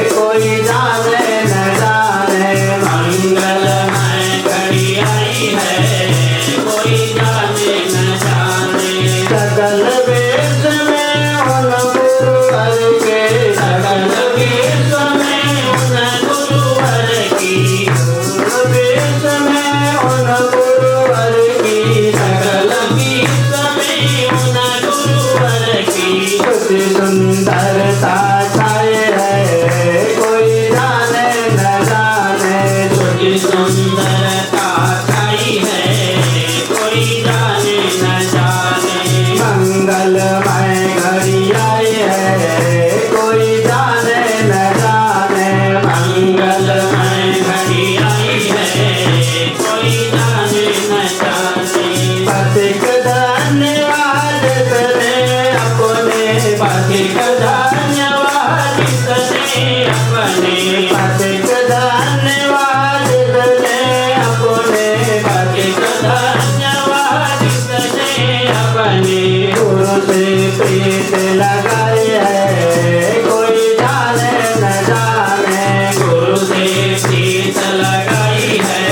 कोई जाने न जाने। मंगलमय घड़ी आई है, कोई जाने न जाने। सकल वेश में उन गुरुवर के, सकल वेश में उन गुरुवर की, वेश में उन गुरुवर की, सकल वेश में उन गुरुवर की। तुझ सुंदरता छाए है, कोई जाने न जाने। तुझ सुंदरता छाई है, कोई जाने न जाने। मंगलमय घड़ी आई है, कोई जाने न जाने। मंगलमय घड़ी आई है, कोई जाने न जाने। पथिक धन्यवाद तेरे अपने, पथिक धन्यवाद तेरे अपने। पथिक धन्यवाद तेरे अपने। पथिक धन्यवाद तेरे अपने। गुरु से प्रीत लगाई है, कोई जाने न जाने। गुरु से प्रीत लगाई है,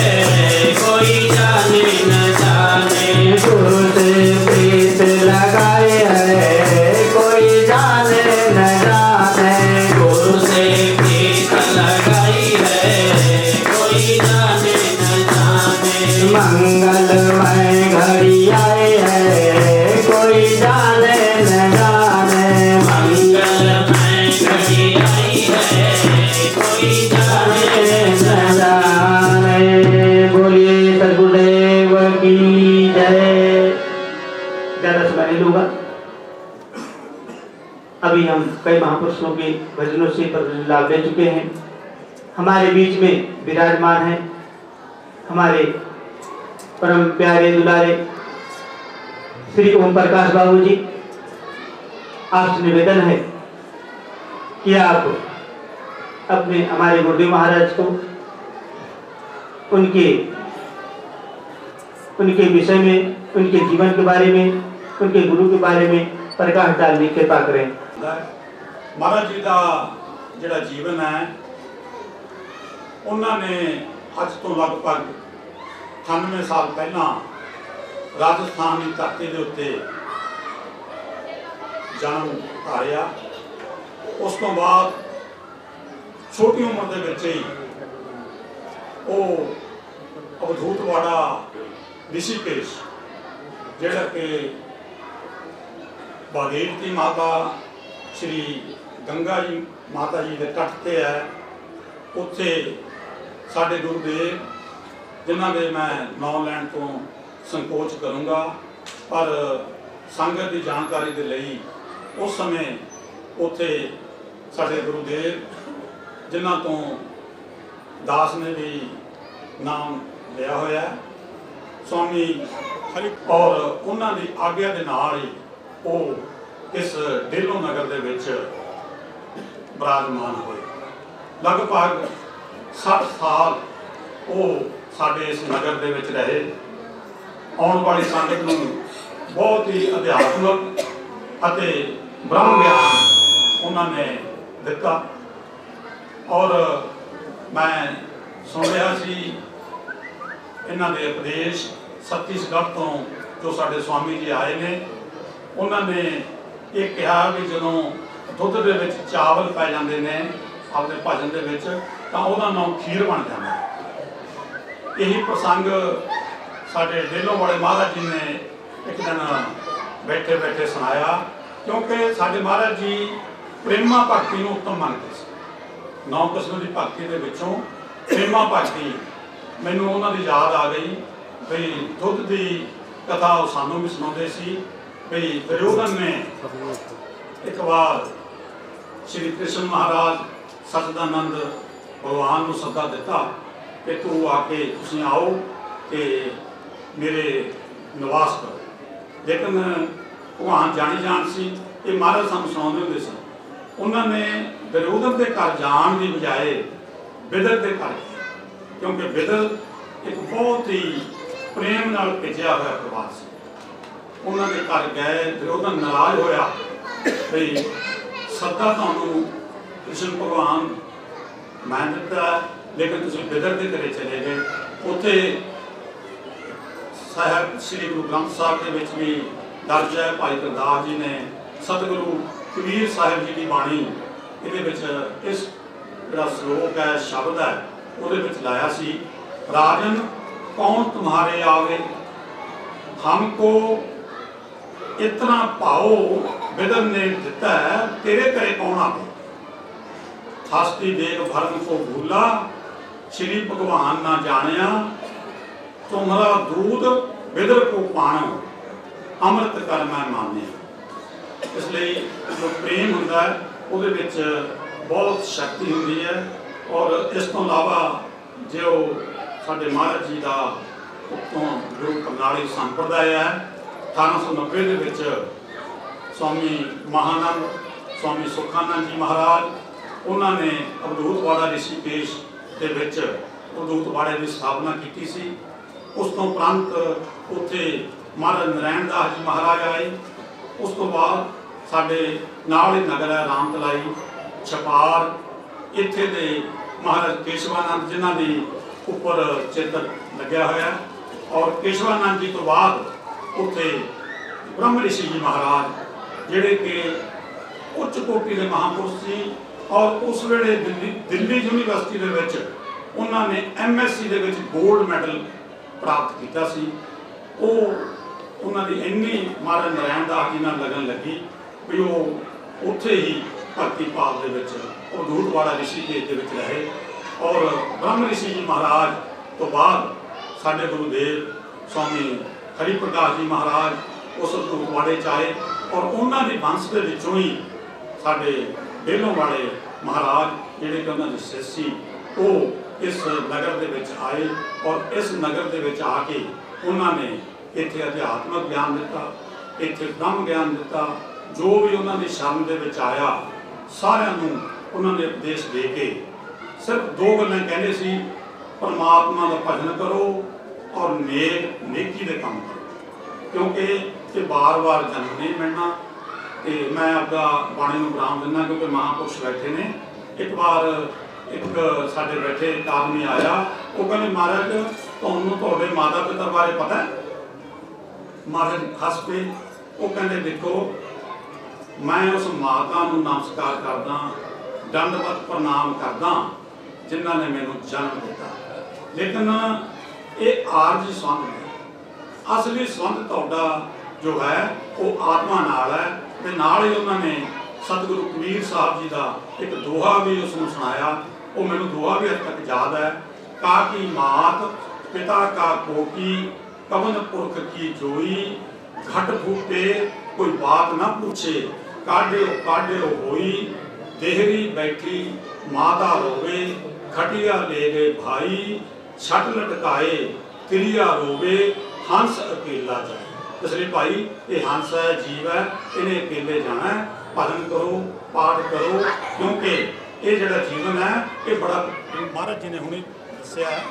कोई जाने न जाने। गुरु से प्रीत लगाई है, कोई जाने न जाने। गुरु से प्रीत लगाई है, कोई जाने न जाने। मंगलमय घड़ी आई है, कोई जाने न जाने। मंगलमय घड़ी आई है, कोई जाने न जाने। बोलिए सद्गुरुदेव की जय। ज्यादा समय नहीं लूंगा। अभी हम कई महापुरुषों के भजनों से लाभ ले चुके हैं। हमारे बीच में विराजमान हैं हमारे परम प्यारे दुलारे श्री ओम प्रकाश बाबू जी। आपसे निवेदन है कि आप अपने हमारे गुरुदेव महाराज को उनके विषय में, उनके जीवन के बारे में, उनके गुरु के बारे में प्रकाश डालने की कृपा करें। महाराज जी का ਜਿਹੜਾ ਜੀਵਨ ਹੈ ਉਹਨਾਂ ਨੇ ਅੱਜ ਤੋਂ ਲਗਭਗ 98 ਸਾਲ ਪਹਿਲਾਂ ਰਾਜਸਥਾਨ ਦੀ ਧਰਤੀ ਦੇ ਉੱਤੇ ਜਨਮ ਧਾਰਿਆ। ਉਸ ਤੋਂ ਬਾਅਦ ਛੋਟੀ ਉਮਰ ਦੇ ਵਿੱਚ ਹੀ ਉਹ ਅਵਧੂਤਵਾੜਾ ਰਿਸ਼ੀਕੇਸ਼ ਜਿਹੜਾ ਕਿ भागीरथी माता श्री गंगा जी माता जी के तट ते है, उत्थे साडे गुरुदेव जिन्हां दे मैं नाम लैण तो संकोच करूँगा, पर संगत की जानकारी के लिए उस समय उत्थे साडे गुरुदेव जिन्हां तो दास ने भी नाम लिया होया स्वामी हरि, और उन्हां दी आग्या दे नाल ही ਉਹ इस डेलो नगर ਦੇ ਵਿੱਚ ਵਿਰਾਜਮਾਨ ਹੋਏ। ਲਗਭਗ 60 ਸਾਲ ਉਹ ਸਾਡੇ ਇਸ ਨਗਰ ਦੇ ਵਿੱਚ ਰਹੇ। ਆਉਣ ਵਾਲੀ ਸੰਗਤ ਨੂੰ ਬਹੁਤ ਹੀ ਅਧਿਆਤਮਕ ਅਤੇ ਬ੍ਰਹਮ ਗਿਆਨ ਉਹਨਾਂ ਨੇ ਦਿੱਤਾ। ਔਰ ਮੈਂ ਸੁਣ ਰਿਹਾ ਸੀ ਇਹਨਾਂ ਦੇ ਉਪਦੇਸ਼ ਛੱਤੀਸਗੜ੍ਹ ਤੋਂ ਜੋ ਸਾਡੇ स्वामी जी आए ने, उन्होंने ये कहा भी जो दुध के विच चावल पै जाते हैं अपने भजन के विच तां उहदा नाम खीर बन जाता। यही प्रसंग साडे डेलों वाले महाराज जी ने एक दिन बैठे बैठे सुनाया, क्योंकि साडे महाराज जी प्रेमा भगती नूं उत्तम मनते सी। 9 किस्म की भगती के विचों प्रेमा भगती मैनूं उन्हां दी याद आ गई। भी दुध की कथा वो सानूं भी सुणाउंदे सी। भी दुर्योधन ने एक बार श्री कृष्ण महाराज सच्चिदानंद भगवान को सद्दा दिता कि तू आके तुसीं आओ कि मेरे निवास करो। लेकिन भगवान जानी जान सी, ये महाराज सानूं सुणाउंदे हुंदे सी। उन्होंने दुर्योधन के घर जाण की बजाय बिदर के घर, क्योंकि बिदर एक बहुत ही प्रेम नाल भेजिया हुआ प्रवास से। उन्होंने घर गए, दुर्योधन नाराज होया ਵੀ ਸੱਦਾ ਤੁਹਾਨੂੰ ਕ੍ਰਿਸ਼ਨ ਭਗਵਾਨ ਮੈਂ ਦਿੱਤਾ, ਲੇਕਿਨ ਤੁਸੀਂ ਬਿਦਰ ਦੇ ਘਰੇ ਚਲੇ ਗਏ। ਉੱਥੇ ਸਾਹਿਬ ਸ੍ਰੀ ਗੁਰੂ ਗ੍ਰੰਥ ਸਾਹਿਬ ਦੇ ਵਿੱਚ ਵੀ ਦਰਜ ਹੈ, ਭਾਈ ਗੁਰਦਾਸ ਜੀ ਨੇ ਸਤਿਗੁਰੂ ਕਬੀਰ ਸਾਹਿਬ ਜੀ ਦੀ ਬਾਣੀ ਇਹਦੇ ਵਿੱਚ ਇਸ ਜਿਹੜਾ ਸ਼ਲੋਕ ਹੈ, ਸ਼ਬਦ ਹੈ, ਉਹਦੇ ਵਿੱਚ ਲਾਇਆ ਸੀ, ਰਾਜਨ कौन तुम्हारे आवे हमको इतना भाओ बिदर ने दिता है, तेरे घरे कौन आवे। हस्ती देख भरन को भूला, श्री भगवान ना जानिया, तुम्हारा दूध बिदर को पाना, अमृत कर मैं मानिया। इसलिए जो प्रेम होंदा है ਉਹਦੇ ਵਿੱਚ बहुत शक्ति होंदी है। और इस तो इलावा जो ਸਾਡੇ ਮਹਾਰਾਜ ਜੀ ਦਾ ਉੱਤੋਂ ਗੁਰੂ ਕਰਨਾਲੀ ਸੰਪਰਦਾਇ ਹੈ, 1890 ਦੇ ਵਿੱਚ ਸਵਾਮੀ ਮਹਾਨੰਦ ਸਵਾਮੀ ਸੁਖਾਨੰਦ ਜੀ ਮਹਾਰਾਜ ਉਹਨਾਂ ਨੇ ਅਵਧੂਤਵਾੜਾ ਰਿਸ਼ੀਕੇਸ਼ ਦੇ ਵਿੱਚ ਅਵਧੂਤਵਾੜੇ ਦੀ ਸਥਾਪਨਾ ਕੀਤੀ ਸੀ। ਉਸ ਤੋਂ ਉਪਰੰਤ ਉੱਥੇ ਮਹਾਰਾਜ ਨਰੈਣ ਦਾਸ ਜੀ ਮਹਾਰਾਜ ਆਏ। ਉਸ ਤੋਂ ਬਾਅਦ ਸਾਡੇ ਨਾਲ ਹੀ ਨਗਰ ਹੈ ਰਾਮਤਲਾਈ ਛਪਾਰ, ਇੱਥੇ ਦੇ ਮਹਾਰਾਜ ਕੇਸ਼ਵਾਨੰਦ ਜਿਨ੍ਹਾਂ ਦੀ ਉੱਪਰ ਚਿੱਤਰ ਲੱਗਿਆ ਹੋਇਆ। ਔਰ ਕੇਸ਼ਵਾਨੰਦ ਜੀ ਤੋਂ ਬਾਅਦ ਉੱਥੇ ਬ੍ਰਹਮ ਰਿਸ਼ੀ ਜੀ ਮਹਾਰਾਜ ਜਿਹੜੇ ਕਿ ਉੱਚ ਕੋਟੀ ਦੇ ਮਹਾਂਪੁਰਸ਼ ਸੀ। ਔਰ ਉਸ ਵੇਲੇ ਦਿੱਲੀ ਯੂਨੀਵਰਸਿਟੀ ਦੇ ਵਿੱਚ ਉਹਨਾਂ ਨੇ MSc ਦੇ ਵਿੱਚ ਗੋਲਡ ਮੈਡਲ ਪ੍ਰਾਪਤ ਕੀਤਾ ਸੀ। ਉਹ ਉਹਨਾਂ ਦੀ ਇੰਨੀ ਮਹਾਰਾਜ ਨਰੈਣ ਦਾਸ ਜੀ ਨਾਲ ਲਗਨ ਲੱਗੀ ਵੀ ਉਹ ਉੱਥੇ ਹੀ ਭਗਤੀ ਭਾਵ ਦੇ ਵਿੱਚ ਅਵਧੂਤਵਾੜਾ ਰਿਸ਼ੀਕੇਸ਼ ਦੇ ਵਿੱਚ ਰਹੇ। और ब्रह्म ऋषि जी महाराज तो बाद साढ़े गुरुदेव स्वामी हरि प्रकाश जी महाराज उस अवधूतवाड़े च आए। और उन्होंने वंश के विचों ही साढ़े डेलों वाले महाराज जिहड़े कि उन्होंने शिष्य वो इस नगर के विच आए। और इस नगर के विच आके उन्होंने इत्थे अध्यात्मक ज्ञान दिता, इत्थे ब्रह्म ज्ञान दिता। जो भी उन्होंने शरण के विच आया सारिਆਂ ਨੂੰ उन्होंने उपदेश दे के सिर्फ दो गल्लां कहने सी, परमात्मा का भजन करो और नेकी दे काम करो, क्योंकि ये बार बार जन्म नहीं मिलना। तो मैं आपका बाणी नूं विराम दिना क्योंकि महापुरुष बैठे ने। एक बार एक साडे बैठे एक आदमी आया, वो कहने महाराज तुहानूं तुहाडे माता पिता बारे पता है। महाराज हस पे वो कहने देखो मैं उस माता नूं नमस्कार करदा, दंडवत प्रणाम करदा जिन्हों ने मैनू जन्म दिता, लेकिन ये आरजी संबंध है। असली संबंध तुहाडा जो है वो आत्मा नाल है। ते नाल ही उन्होंने सतगुरु कबीर साहब जी का एक दोहा भी उसनूं सुनाया, वो मैनू दोहा भी अज तक याद है। का की मात पिता का कोकी, कवन पुरख की जोई, घट फूटे कोई बात ना पूछे, काढ़े होई, देहरी बैठी माता रोवे, खटिया ले गए भाई, छट लटकाए तिरिया रोवे, हंस अकेला जाए। इसलिए भाई ये हंस है, जीव है, इन्हें अकेले जाना है। भजन करो, पाठ करो, क्योंकि ये जो जीवन है ये बड़ा महाराज जी ने हुणे दस्सिया है।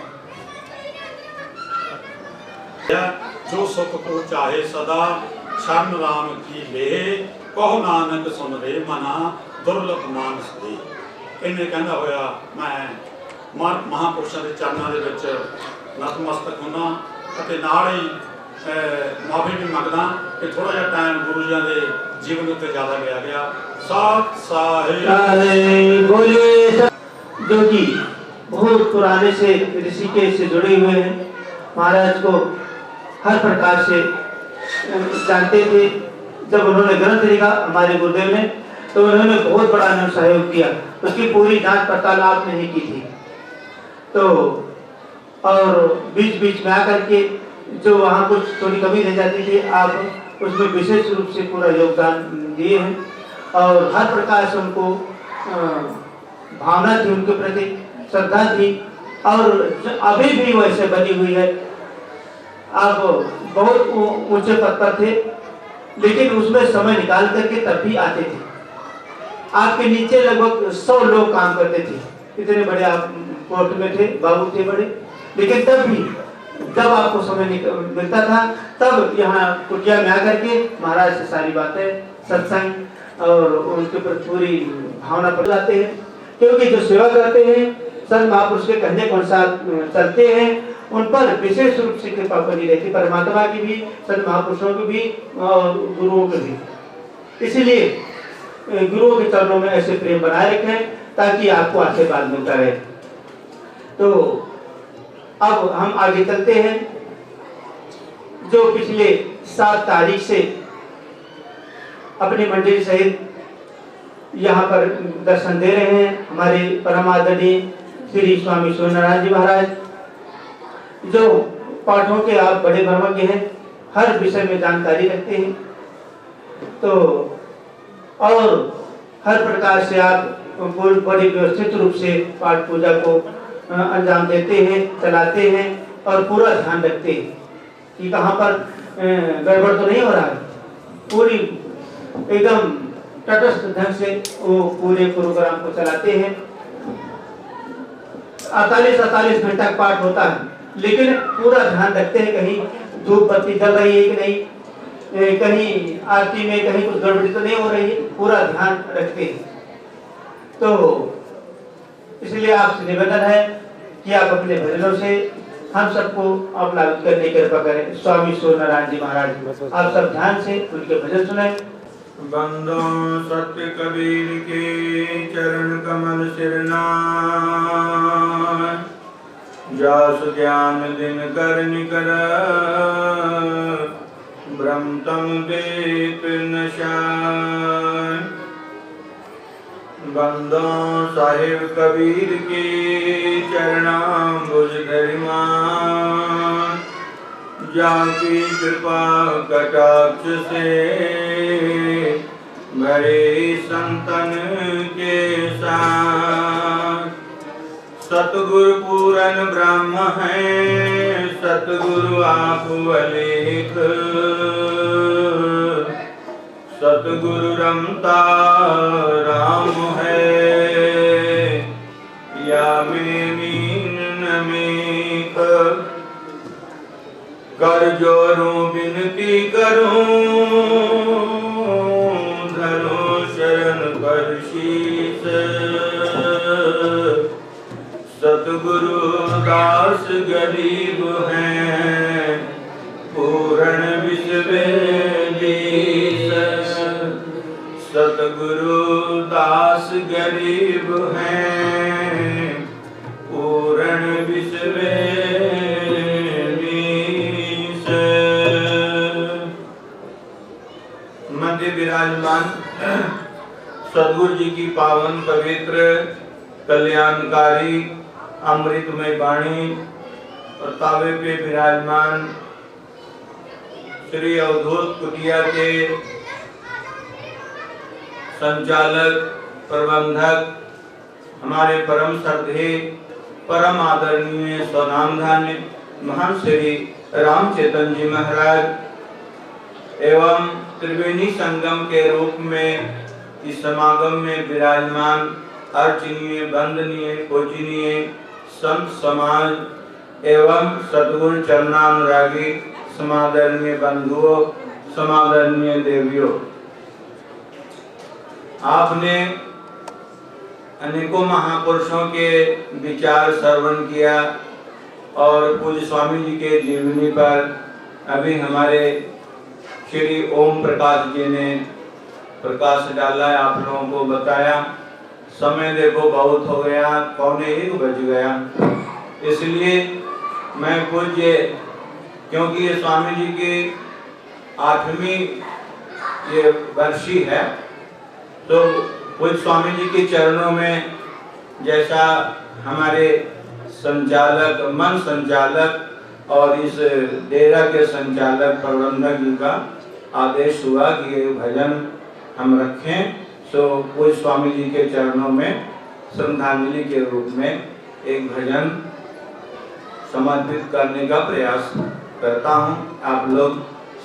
जो सुख को चाहे सदा, शरण राम की ले, कहो नानक सुन रे मना, दुर्लभ मानस दे। इन्हें कहना होया मैं महापुरुषों के चरणों के विच नतमस्तक होना ਅਤੇ ਨਾਲ ਹੀ माफी भी मंगदा कि थोड़ा जिहा टाइम गुरु जी के जीवन उत्ते ज़्यादा लिया गया। साथ साहिब बोले जो कि बहुत पुराने से ऋषिकेश से जुड़े हुए हैं, महाराज को हर प्रकार से जानते थे। जब उन्होंने ग्रंथ लिखा हमारे गुरुदेव ने तो उन्होंने बहुत बड़ा हमें सहयोग किया, उसकी पूरी जांच पड़ताल आपने ही की थी। तो और बीच बीच में आकर के जो वहाँ कुछ थोड़ी कमी रह जाती थी आप उसमें विशेष रूप से पूरा योगदान दिए हैं। और हर प्रकार से उनको भावना थी, उनके प्रति श्रद्धा थी और अभी भी वैसे बनी हुई है। आप बहुत ऊंचे पद पर थे लेकिन उसमें समय निकाल करके तब भी आते थे। आपके नीचे लगभग 100 लोग काम करते थे, इतने बड़े आप कोर्ट में थे, बाबू थे बड़े, लेकिन तब भी जब आपको समय मिलता था तब यहाँ कुटिया में आकर के महाराज से सारी बातें सत्संग और उनके प्रति पूरी भावना पड़ जाते हैं, क्योंकि जो सेवा करते हैं संत महापुरुष के कहने के अनुसार चलते हैं, उन पर विशेष रूप से कृपा बनी रहती, परमात्मा की भी, संत महापुरुषों की भी और गुरुओं की भी। इसलिए गुरुओं के चरणों में ऐसे प्रेम बनाए रखें ताकि आपको आशीर्वाद मिलता रहे। तो अब हम आगे चलते हैं। जो पिछले 7 तारीख से अपनी मंडली सहित यहाँ पर दर्शन दे रहे हैं हमारे परम आदरणीय श्री स्वामी सूर्यनारायण जी महाराज, जो पाठों के आप बड़े भ्रमज्ञ हैं, हर विषय में जानकारी रखते हैं, तो और हर प्रकार से आप बड़ी व्यवस्थित रूप से पाठ पूजा को अंजाम देते हैं, चलाते हैं और पूरा ध्यान रखते हैं कि कहाँ पर गड़बड़ तो नहीं हो रहा है। पूरी एकदम तटस्थ ढंग से वो पूरे प्रोग्राम को चलाते हैं। 48 घंटा पाठ होता है, लेकिन पूरा ध्यान रखते हैं कहीं धूप बत्ती जल रही है कि नहीं, कहीं आरती में कहीं कुछ गड़बड़ी तो नहीं हो रही है, पूरा ध्यान रखते हैं। तो इसलिए आपसे निवेदन है कि आप अपने भजनों से हम सबको अपलावित करने की कृपा करें। स्वामी सूर्यनारायण जी महाराज, आप सब ध्यान से उनके भजन सुने। बंदो सत्य कबीर के चरण कमल सिरना, जास ज्ञान दिन कर निकर, ब्रह्म तम देत नशाय। बंदो साहिब कबीर के चरणाम्बुज धरिमान, जाकी कृपा कटाक्ष से भरे संतन के साथ। सतगुरु पूरन ब्रह्म है, सतगुरु आप अलेख, सतगुरु रमता राम है, या में मीन नमेक। कर जोरूं विनती करूं, धरो शरण पर शीस। सतगुरु दास गरीब हैं, पूर्ण विश्व सतगुरु दास गरीब हैं, पूर्ण विश्व मध्य विराजमान सदगुरु जी की पावन पवित्र कल्याणकारी अमृतमय वाणी और तावे पे विराजमान श्री अवधूत कुटिया के संचालक प्रबंधक हमारे परम श्रद्धेय परम आदरणीय स्वनामधन्य महान श्री रामचेतन जी महाराज एवं त्रिवेणी संगम के रूप में इस समागम में विराजमान अर्चनीय वंदनीय पूजनीय संत समाज एवं सद्गुरु चरणानुरागी समादरणीय बंधुओं, समादरणीय देवियों, आपने अनेकों महापुरुषों के विचार श्रवण किया और पूज्य स्वामी जी के जीवनी पर अभी हमारे श्री ओम प्रकाश जी ने प्रकाश डाला है, आप लोगों को बताया। समय देखो बहुत हो गया, 1:15 बज गया, इसलिए मैं पूज्य, क्योंकि ये स्वामी जी की 8वीं ये वर्षी है, तो पूज्य स्वामी जी के चरणों में जैसा हमारे संचालक, मन संचालक और इस डेरा के संचालक प्रबंधक जी का आदेश हुआ कि ये भजन हम रखें, तो पूज्य स्वामी जी के चरणों में श्रद्धांजलि के रूप में एक भजन समर्पित करने का प्रयास करता हूँ। आप लोग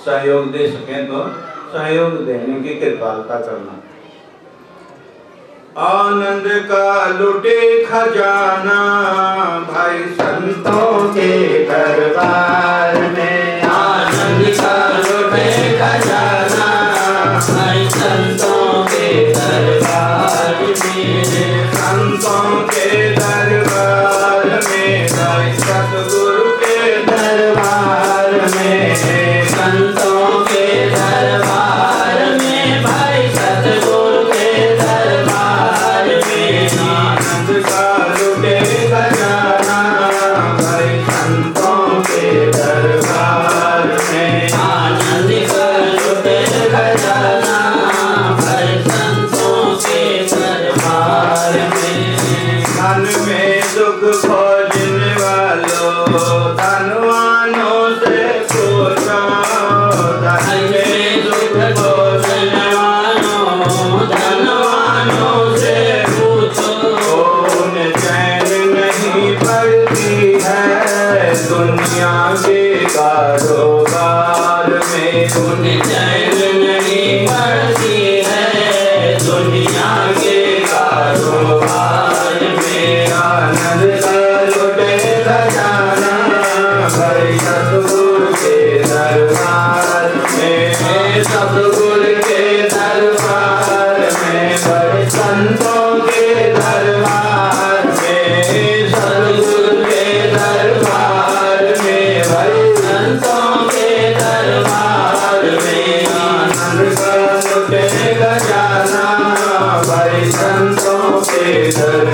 सहयोग दे सकें तो सहयोग देने की कृपालता करना। आनंद का लुटे खजाना भाई संतों के दरबार में, आनंद का लुटे खजाना भाई संतों के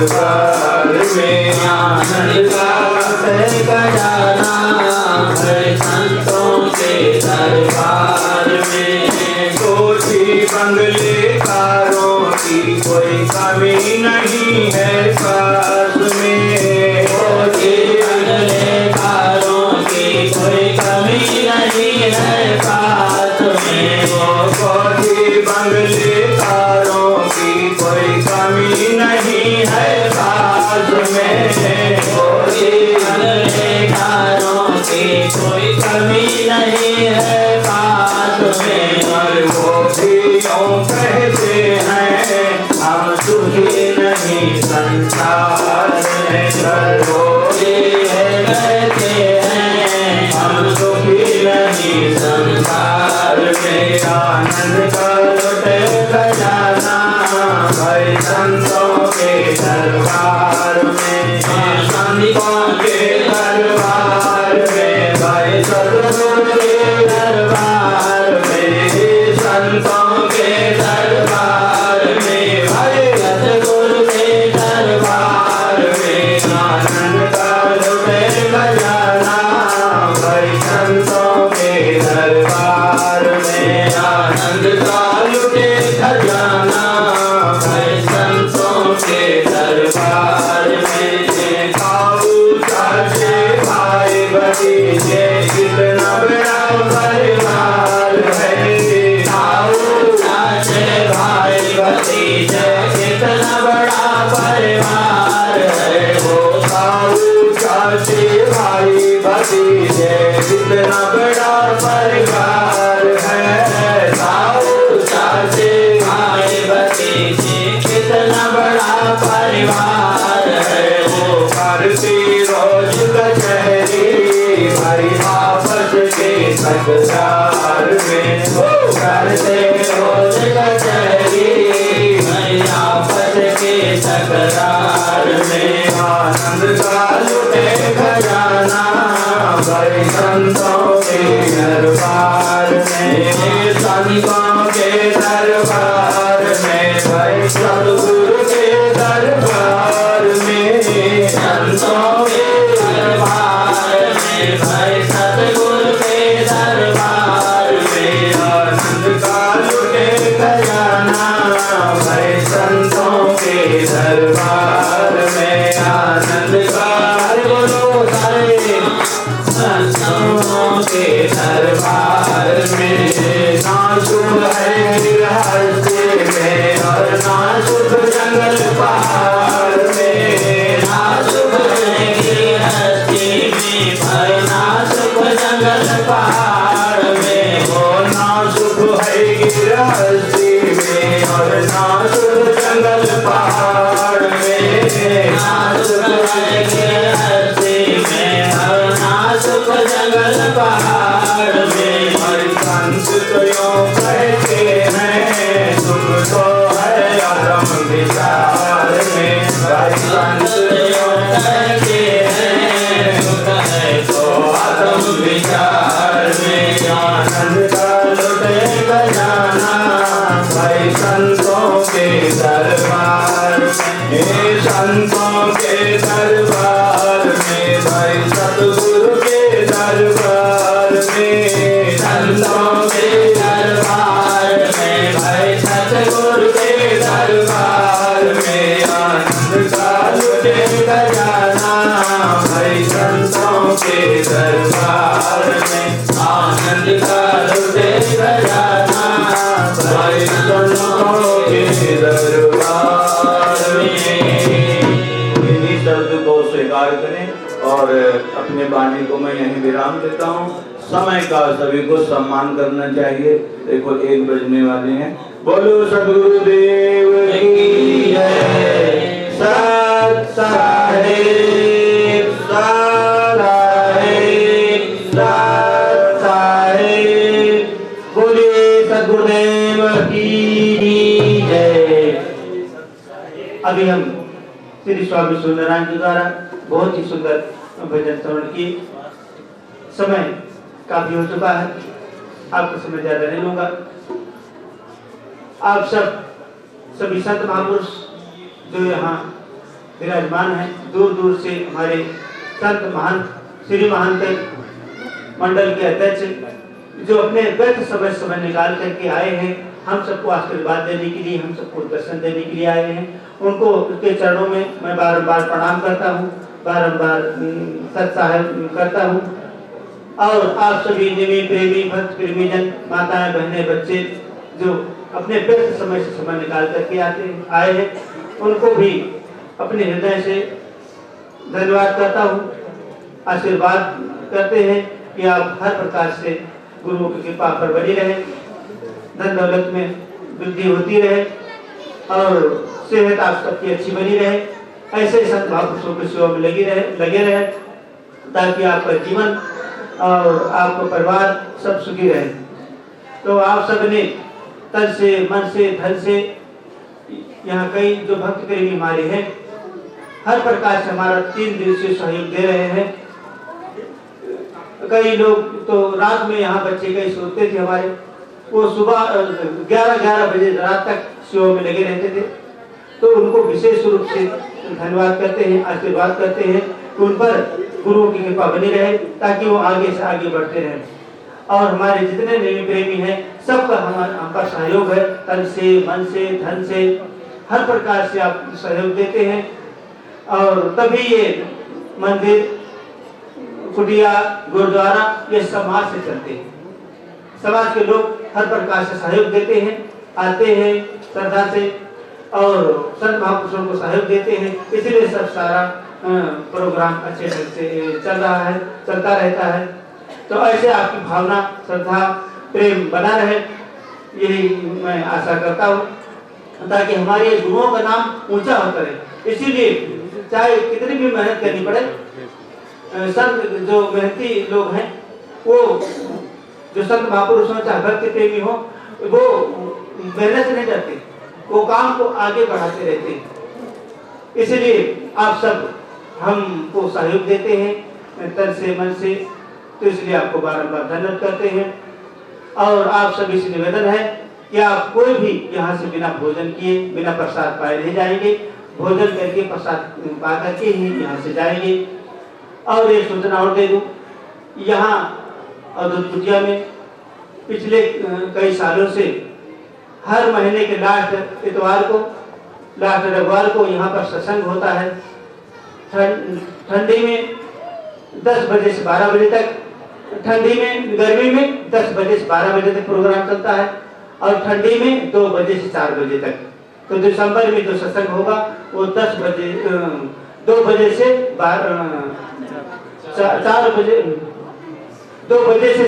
दरबार में आनंद का खजाना है संतों के दरबार में। कोठी बंगले कारों की कोई कमी नहीं है पास में। कोठी बंगले कारों की कोई कमी नहीं है पास में। कोठी बंगले कारों की कोई कमी नहीं है पास में। कोठी बंगले कारों की कोई कमी नहीं है पास में। और वो भी यूं कहते हैं हम सुखी नहीं संसार में। करो कहते हैं हम सुखी नहीं संसार में। आनंद का लुटे खजाना भाई संतों के दरबार में। संतों के दरबार में भाई सतगुरु के दरबार में। संतों के दरबार में भाई सतगुरु के दरबार में। आनंद का लुटे खजाना भाई संतों के दरबार में। आनंद का लुटे खजाना भाई संतों के दरबार में। खाऊ चाचे भाई भतीजे कितना बड़ा परिवार है। खाऊ चाचे भाई भतीजे कितना बड़ा परिवार है। वो खाऊ चाचे भाई भतीजे कितना बड़ा परिवार है। खाऊ चाचे भाई भतीजे कितना बड़ा परिवार है। वो करती रोज कचहरी भाई आपस के तकरार में। वो करते रोज कचहरी भाई आपस के तकरार में। आनंद का लुटे खजाना भाई संतों के दरबार में। संतों के दरबार में भाई सतगुरु के दरबार में। संतों के दरबार में भाई सतगुरु के दरबार में। आनंद का लुटे खजाना भाई संतों के दरबार में। आनंद का बोलो सारे संतों के दरबार में। ना शुभ है गृहस्थी में और ना शुभ जंगल पहाड़ में। ना शुभ है गृहस्थी में भाई ना शुभ जंगल पहाड़ में। वो ना शुभ है गृहस्थी में और ना शुभ जंगल पहाड़ में। ना शुभ है गृहस्थी में और ना शुभ जंगल पहाड़ में। हर संत तो यूं कहते हैं सुख तो है आत्म विचार में। हर संत यूं कहते हैं सुख है तो आत्म विचार में। आनंद का लुटे खजाना भाई संतों के दरबार में। संतों के दरबार में भाई सतगुरु के दरबार में। संतों के दरबार में भाई सतगुरु के दरबार में। आनंद का लुटे खजाना भाई संतों के दरबार में। आनंद का लुटे खजाना भाई संतों के दरबार में। इन्हीं शब्द को स्वीकार करें और अपने वाणी को मैं यहीं विराम देता हूँ। समय का सभी को सम्मान करना चाहिए। देखो 1 बजने वाले हैं। बोलो सद्गुरुदेव की जय। सत साहिब सत साहिब बोले सद्गुरुदेव की जय। अभी हम श्री स्वामी सुंदरानंद जी द्वारा बहुत ही सुंदर भजन श्रवण किए। समय काफी हो चुका है, आपका समय ज्यादा नहीं लूंगा। आप सभी संत महापुरुष जो यहाँ विराजमान हैं। दूर दूर से हमारे संत महान श्री महंत मंडल के अध्यक्ष जो अपने व्यर्थ समय निकाल करके आए हैं, हम सबको आशीर्वाद देने के लिए, हम सबको दर्शन देने के लिए आए हैं। उनको उनके चरणों में मैं बारंबार प्रणाम करता हूँ, बारंबार सत्साहब करता हूँ। और आप सभी निमी प्रेमी भक्त प्रेमीजन, माताएं बहनें बच्चे जो अपने व्यस्त समय से समय निकाल करके आए हैं, उनको भी अपने हृदय से धन्यवाद करता हूँ। आशीर्वाद करते हैं कि आप हर प्रकार से गुरु की कृपा पर बनी रहे, धन दौलत में वृद्धि होती रहे और सेहत आप सबकी अच्छी बनी रहे। ऐसे संत महापुरुषों की सेवा में लगे रहे ताकि आपका जीवन और आपका परिवार सब सुखी रहे। तो आप सब ने तन से, मन से, धन से, यहाँ कई जो भक्त प्रेमी हमारे हैं, हर प्रकार से हमारा 3 दिवसीय सहयोग दे रहे हैं। कई लोग तो रात में यहाँ बच्चे कई सोते थे हमारे, वो सुबह 11 बजे रात तक सेवा में लगे रहते थे। तो उनको विशेष रूप से धन्यवाद करते हैं, आशीर्वाद करते हैं कि उन पर गुरुओं की कृपा बनी रहे ताकि वो आगे से आगे बढ़ते रहें। और हमारे जितने नेमी प्रेमी हैं सबका हम पर सहयोग है, तन से, मन से, धन से, हर प्रकार से आप सहयोग देते हैं। और तभी ये मंदिर, कुटिया, गुरुद्वारा ये समाज से चलते हैं। समाज के लोग हर प्रकार से सहयोग देते हैं, आते हैं श्रद्धा से और संत महापुरुषों को सहयोग देते हैं। इसलिए सब सारा प्रोग्राम अच्छे ढंग से चलता रहता है। तो ऐसे आपकी भावना, श्रद्धा, प्रेम बना रहे, यही मैं आशा करता हूँ ताकि हमारे गुरुओं का नाम ऊंचा होता रहे। इसीलिए चाहे कितनी भी मेहनत करनी पड़े, संत जो मेहनती लोग हैं, वो जो संत महापुरुषों चाहे भक्त प्रेमी हो, वो मेहनत से नहीं डरते, वो काम को आगे बढ़ाते रहते हैं। इसलिए आप सब हमको सहयोग देते हैं तन से, मन से, तो इसलिए आपको बारंबार धन्यवाद करते हैं। और आप सभी से निवेदन है कि आप कोई भी यहाँ से बिना भोजन किए, बिना प्रसाद पाए नहीं जाएंगे। भोजन करके, प्रसाद पा करके ही यहाँ से जाएंगे। और एक सूचना और दे दूँ, यहाँ अवधूत कुटिया में पिछले कई सालों से हर महीने के लास्ट इतवार को, लास्ट रविवार को यहाँ पर सत्संग होता है। ठंडी में 10 बजे से 12 बजे तक, गर्मी में 10 बजे से 12 बजे तक प्रोग्राम चलता है और ठंडी में 2 बजे से 4 बजे तक। तो दिसंबर में जो सत्संग होगा वो 2 बजे से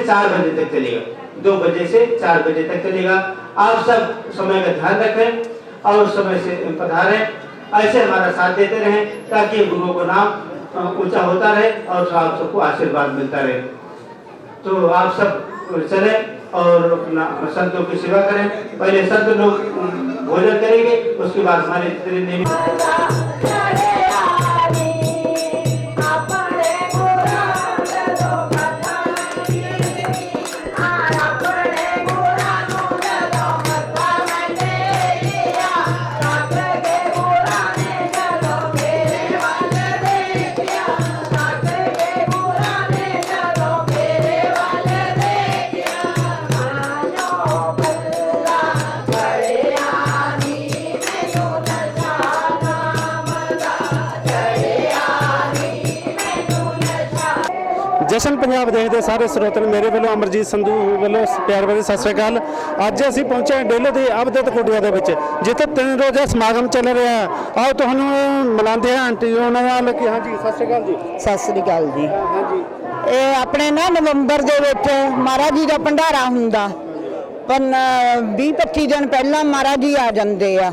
4 बजे तक चलेगा। 2 बजे से 4 बजे तक चलेगा। आप सब समय का ध्यान रखें और समय से पधारें। ऐसे हमारा साथ देते रहें ताकि गुरुओं का नाम ऊंचा होता रहे और आप सबको आशीर्वाद मिलता रहे। तो आप सब चलें और अपना संतों की सेवा करें। पहले संत लोग भोजन करेंगे, उसके बाद हमारे जितने जशन पंजाब देखते सारे ਸਰੋਤਿਆਂ ਨੂੰ ਮੇਰੇ ਵੱਲੋਂ ਅਮਰਜੀਤ ਸੰਧੂ ਵੱਲੋਂ ਪਿਆਰ ਭਰੀ ਸਤਿ ਸ਼੍ਰੀ ਅਕਾਲ। ਅੱਜ ਅਸੀਂ ਪਹੁੰਚੇ ਹਾਂ ਡੇਲੇ ਦੀ ਅਵਧੂਤ ਕੁਟੀਆ ਦੇ ਵਿੱਚ, ਜਿੱਥੇ 3 ਰੋਜ਼ਾ ਸਮਾਗਮ ਚੱਲ ਰਿਹਾ ਹੈ। ਆਓ ਤੁਹਾਨੂੰ ਮਿਲਾਉਂਦੇ ਹਾਂ ਆਂਟੀ ਉਹਨਾਂ ਨਾਲ ਕਿ ਹਾਂਜੀ ਸਤਿ ਸ਼੍ਰੀ ਅਕਾਲ ਜੀ। ਸਤਿ ਸ੍ਰੀ ਅਕਾਲ ਜੀ। ਹਾਂਜੀ, ਇਹ ਆਪਣੇ ਨਾ ਨਵੰਬਰ ਦੇ ਵਿੱਚ ਮਹਾਰਾਜ ਜੀ ਦਾ ਭੰਡਾਰਾ ਹੁੰਦਾ, ਪਰ 20-25 ਦਿਨ ਪਹਿਲਾਂ ਮਹਾਰਾਜ ਜੀ ਆ ਜਾਂਦੇ ਆ,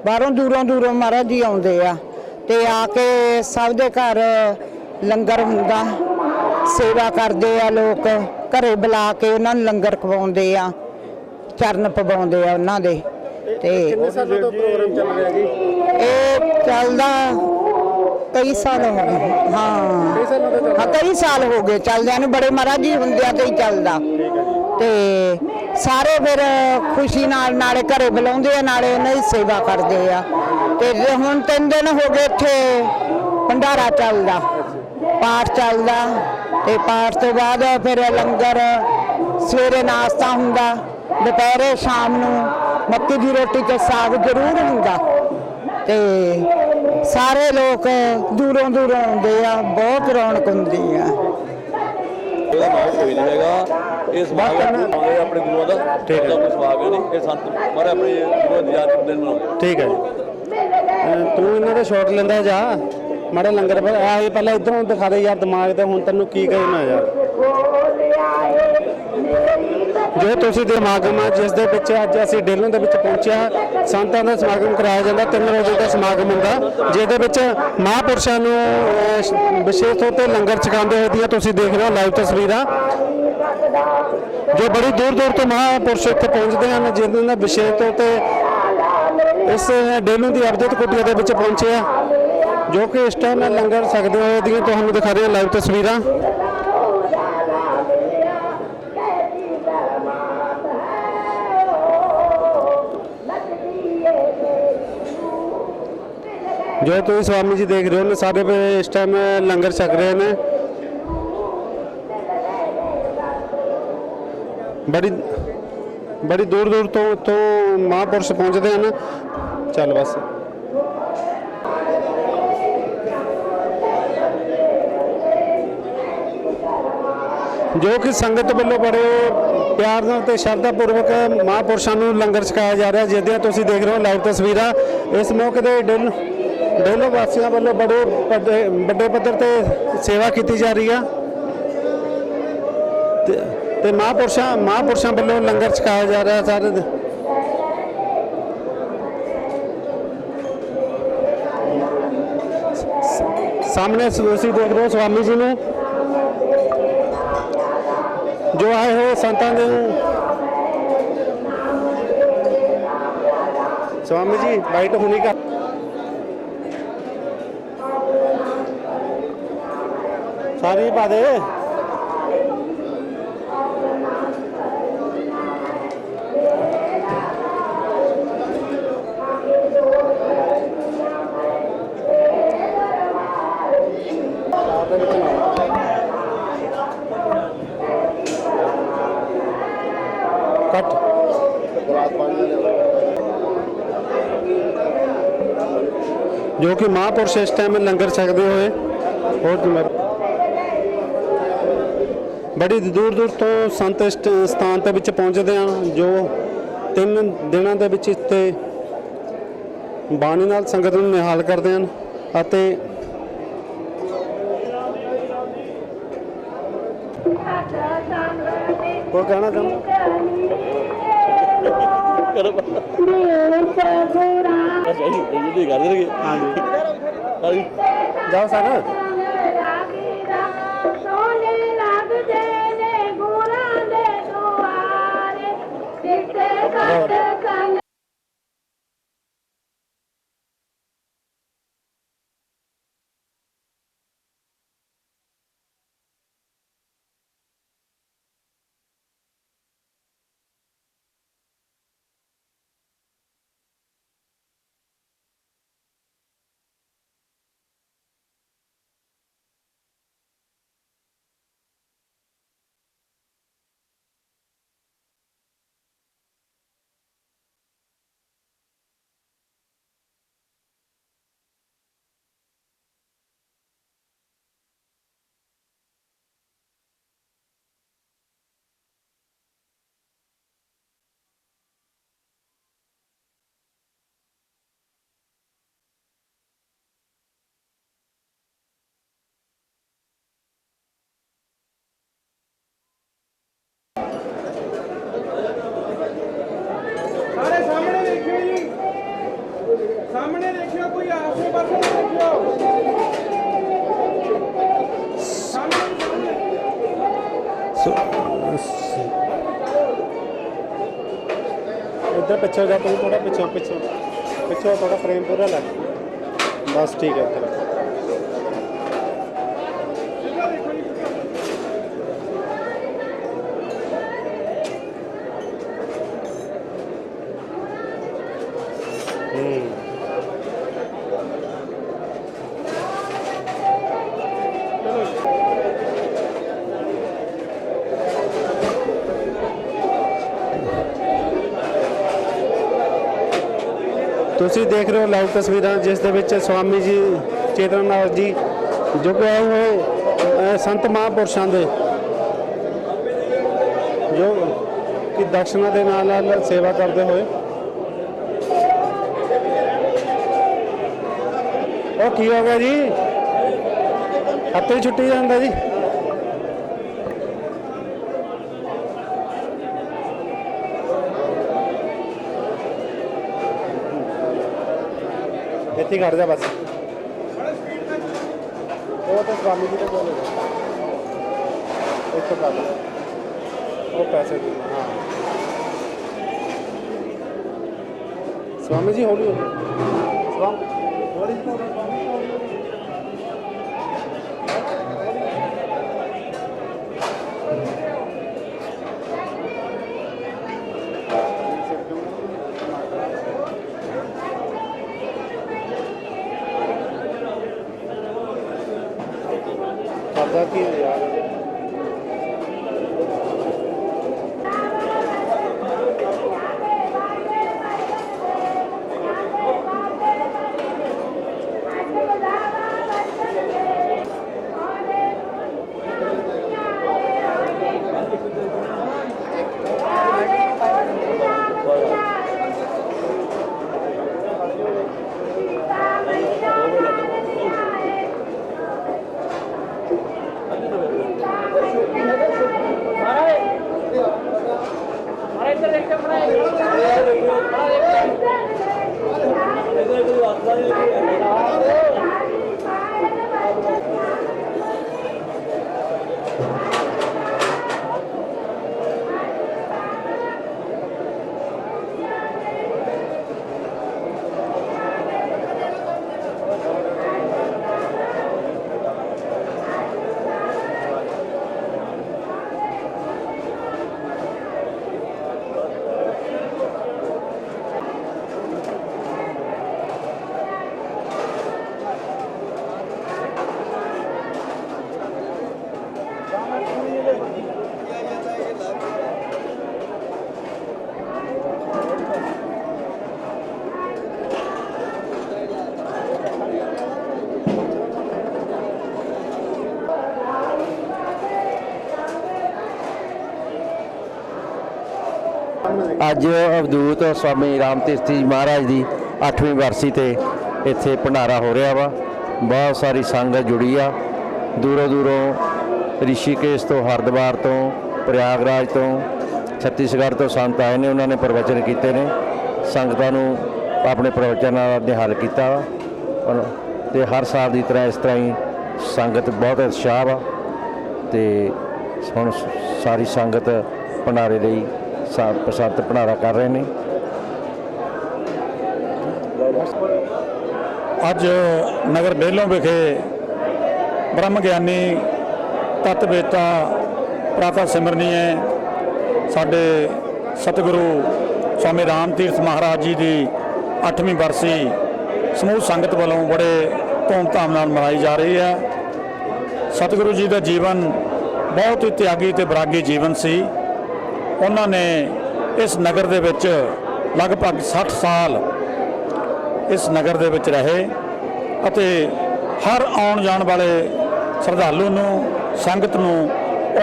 ਬਾਹਰੋਂ ਦੂਰੋਂ ਮਹਾਰਾਜ ਜੀ ਆਉਂਦੇ ਆ ਤੇ ਆ ਕੇ ਸਭ ਦੇ ਘਰ ਲੰਗਰ ਹੁੰਦਾ, सेवा करते आ लोग, घरे बुला के उन्होंने लंगर खवाते आ, चरण पवाते आ उन्होंने ते चलता कई साल हो गए। हाँ कई साल हो गए चलदे, बड़े महाराज जी होंदे ही चलता ते सारे फिर खुशी नाले घरे बुलाते आ, नाले उन्होंने सेवा करते आ ਤੇ ਹੁਣ 3 ਦਿਨ ਹੋ ਗਏ ਇੱਥੇ ਭੰਡਾਰਾ ਚੱਲਦਾ, ਪਾਠ ਚੱਲਦਾ ਤੇ ਪਾਠ ਤੋਂ ਬਾਅਦ ਫਿਰ ਲੰਗਰ, ਸਵੇਰੇ ਨਾਸ਼ਤਾ ਹੁੰਦਾ, ਦੁਪਹਿਰੇ ਸ਼ਾਮ ਨੂੰ ਮੱਕੀ ਦੀ ਰੋਟੀ ਤੇ ਸਾਗ ਜ਼ਰੂਰ ਹੁੰਦਾ ਤੇ ਸਾਰੇ ਲੋਕ ਦੂਰੋਂ ਦੂਰੋਂ ਆਉਂਦੇ ਆ, ਬਹੁਤ ਰੌਣਕ ਹੁੰਦੀ ਆ। ਇਹਦਾ ਨਾਮ ਕੋਈ ਨਹੀਂ ਹੈਗਾ, ਇਹ ਸਮਾਗਮ ਆਉਂਦੇ ਆਪਣੇ ਗੁਰੂਆਂ ਦਾ, ਠੀਕ ਹੈ, ਕੋਈ ਸਮਾਗਮ ਨਹੀਂ, ਇਹ ਸੰਤ ਮਾਰੇ ਆਪਣੇ ਗੁਰੂਆਂ ਦੀ ਯਾਦ ਦਿਨ ਮਨਾਉਂਦੇ। ਠੀਕ ਹੈ ਜੀ, ਤੂੰ ਇਹਨਾਂ ਦਾ ਸ਼ਾਟ ਲੈਂਦਾ ਜਾ ਮਾੜਾ ਲੰਗਰ ਪਰ ਆਏ, ਪਹਿਲਾਂ ਇਧਰੋਂ ਦਿਖਾ ਦੇ ਯਾਰ ਦਿਮਾਗ ਤੇ, ਹੁਣ ਤੈਨੂੰ ਕੀ ਕਹਿਣਾ ਯਾਰ। ਜੋ ਤੁਸੀਂ ਦੇ ਸਮਾਗਮ ਆ ਜਿਸ ਦੇ ਵਿੱਚ ਅੱਜ ਅਸੀਂ ਡੇਲੋਂ ਦੇ ਵਿੱਚ ਪਹੁੰਚਿਆ, ਸੰਤਾਂ ਦਾ ਸਮਾਗਮ ਕਰਾਇਆ ਜਾਂਦਾ, 3 ਰੋਜ਼ ਦਾ ਸਮਾਗਮ ਹੁੰਦਾ ਜਿਹਦੇ ਵਿੱਚ ਮਹਾਂਪੁਰਸ਼ਾਂ ਨੂੰ ਵਿਸ਼ੇਸ਼ ਤੌਰ ਤੇ ਲੰਗਰ ਛਕਾਉਂਦੇ ਹੋਏ ਦੀਆਂ ਤੁਸੀਂ ਦੇਖ ਰਹੇ ਹੋ ਲਾਈਵ ਤਸਵੀਰਾਂ, ਜੋ ਬੜੀ ਦੂਰ ਦੂਰ ਤੋਂ ਮਹਾਂਪੁਰਸ਼ ਇੱਥੇ ਪਹੁੰਚਦੇ ਹਨ, ਜਿਹਨਾਂ ਦਾ ਵਿਸ਼ੇਸ਼ ਤੌਰ ਤੇ ਇਸ ਡੇਲੋਂ ਦੀ ਅਬਦਤ ਕੁਟੀਆ ਦੇ ਵਿੱਚ ਪਹੁੰਚੇ ਆ, ਜੋ ਕਿ ਇਸ ਟਾਈਮ ਲੰਗਰ ਛਕਦੇ ਹੋਏ ਦੀਆਂ ਤੁਹਾਨੂੰ ਦਿਖਾ ਰਹੇ ਲਾਈਵ ਤਸਵੀਰਾਂ। जो तुम स्वामी जी देख रहे हो सारे इस टाइम लंगर छक रहे हैं, बड़ी दूर दूर तो महापुरुष पहुँचते हैं। चल बस जो कि संगत वालों बड़े प्यार नाल ते श्रद्धापूर्वक महापुरुषों को लंगर छकाया जा रहा है, जिद्दियां तुसीं देख रहे हो लाइव तस्वीरां। इस मौके ते डेलो वासियों वालों बड़े बड़े पद्धर ते सेवा की जा रही है ते महापुरुषों वालों लंगर छकाया जा रहा है सारे। सामने तुसीं देख रहे हो स्वामी जी ने जो आए हो संतां दे। स्वामी जी वाइट होने का सारी पा दे। जो कि महापुरुष इस टाइम लंगर छकते हुए और बड़ी दूर दूर तो संत इस स्थान के पहुँचते हैं, जो 3 दिनों के इत्थे बाणी नाल संगत नूं निहाल करते हैं। कोई कहना जाओ सर सामने देखियो, कोई आसे पासे देखियो, इधर पीछे जा, तुम थोड़ा पीछे पीछे पीछे थोड़ा फ्रेम पूरा लग, बस ठीक है इधर। ਤੁਸੀਂ ਦੇਖ ਰਹੇ ਹੋ ਲਾਈਵ ਤਸਵੀਰਾਂ ਜਿਸ ਦੇ ਵਿੱਚ ਸਵਾਮੀ ਜੀ ਚੇਤਨਨਾਥ ਜੀ ਜੋ ਕਿ ਆਏ ਹੋਏ ਸੰਤ ਮਹਾਂਪੁਰਸ਼ਾਂ ਦੇ ਜੋ ਕਿ ਦਕਸ਼ਨਾ ਦੇ ਨਾਲ ਨਾਲ ਸੇਵਾ ਕਰਦੇ ਹੋਏ। ਉਹ ਕੀ ਹੋ ਗਿਆ ਜੀ, ਹੱਥੋਂ ਛੁੱਟੀ ਜਾਂਦਾ ਜੀ। ਇੱਥੇ ਕਰ ਜਾ ਬਸ, ਉਹ ਤਾਂ ਸਵਾਮੀ ਜੀ ਦਾ ਕੋਲ ਇੱਥੋਂ ਕਰ ਲਓ, ਉਹ ਪੈਸੇ ਦੇ। ਹਾਂ स्वामी जी हौली करदा की यार ਅੱਜ ਅਵਧੂਤ स्वामी राम तीर्थ जी महाराज की 8ਵੀਂ ਬਰਸੀ ਤੇ ਇੱਥੇ ਭੰਡਾਰਾ ਹੋ ਰਿਹਾ ਵਾ। ਬਹੁਤ ਸਾਰੀ ਸੰਗਤ ਜੁੜੀ ਆ, ਦੂਰੋਂ ਦੂਰੋਂ ਰਿਸ਼ੀਕੇਸ਼ ਤੋਂ, ਹਰਿਦੁਆਰ ਤੋਂ, ਪ੍ਰਯਾਗਰਾਜ ਤੋਂ, ਛੱਤੀਸਗੜ੍ਹ ਤੋਂ ਸੰਤ ਆਏ ਨੇ। ਉਹਨਾਂ ਨੇ ਪ੍ਰਵਚਨ ਕੀਤੇ ਨੇ, ਸੰਗਤਾਂ ਨੂੰ ਆਪਣੇ ਪ੍ਰਵਚਨਾਂ ਦਾ ਨਿਹਾਲ ਕੀਤਾ ਵਾ। ਤੇ ਹਰ ਸਾਲ ਦੀ ਤਰ੍ਹਾਂ ਇਸ ਤਰ੍ਹਾਂ ਹੀ ਸੰਗਤ ਬਹੁਤ ਉਤਸ਼ਾਹ ਵਾ ਤੇ ਹੁਣ ਸਾਰੀ ਸੰਗਤ ਭੰਡਾਰੇ ਲਈ ਪਸੰਦ ਭੰਡਾਰਾ ਕਰ ਰਹੇ ਨੇ। ਅੱਜ ਨਗਰ ਡੇਲੋਂ ਵਿਖੇ ਬ੍ਰਹਮ ਗਿਆਨੀ ਤਤ ਬੇਤਾ ਪ੍ਰਾਤः ਸਿਮਰਨੀਏ ਸਾਡੇ ਸਤਿਗੁਰੂ स्वामी राम तीर्थ महाराज जी की 8ਵੀਂ ਬਰਸੀ ਸਮੂਹ ਸੰਗਤ ਵੱਲੋਂ बड़े ਧੂਮਧਾਮ ਨਾਲ ਮਨਾਈ ਜਾ ਰਹੀ ਹੈ। सतगुरु जी का जीवन बहुत ही त्यागी ते बरागी जीवन सी। उन्होंने इस नगर दे विच लगभग 60 साल इस नगर दे विच रहे अते हर आउण जाण वाले श्रद्धालु नूं संगत नूं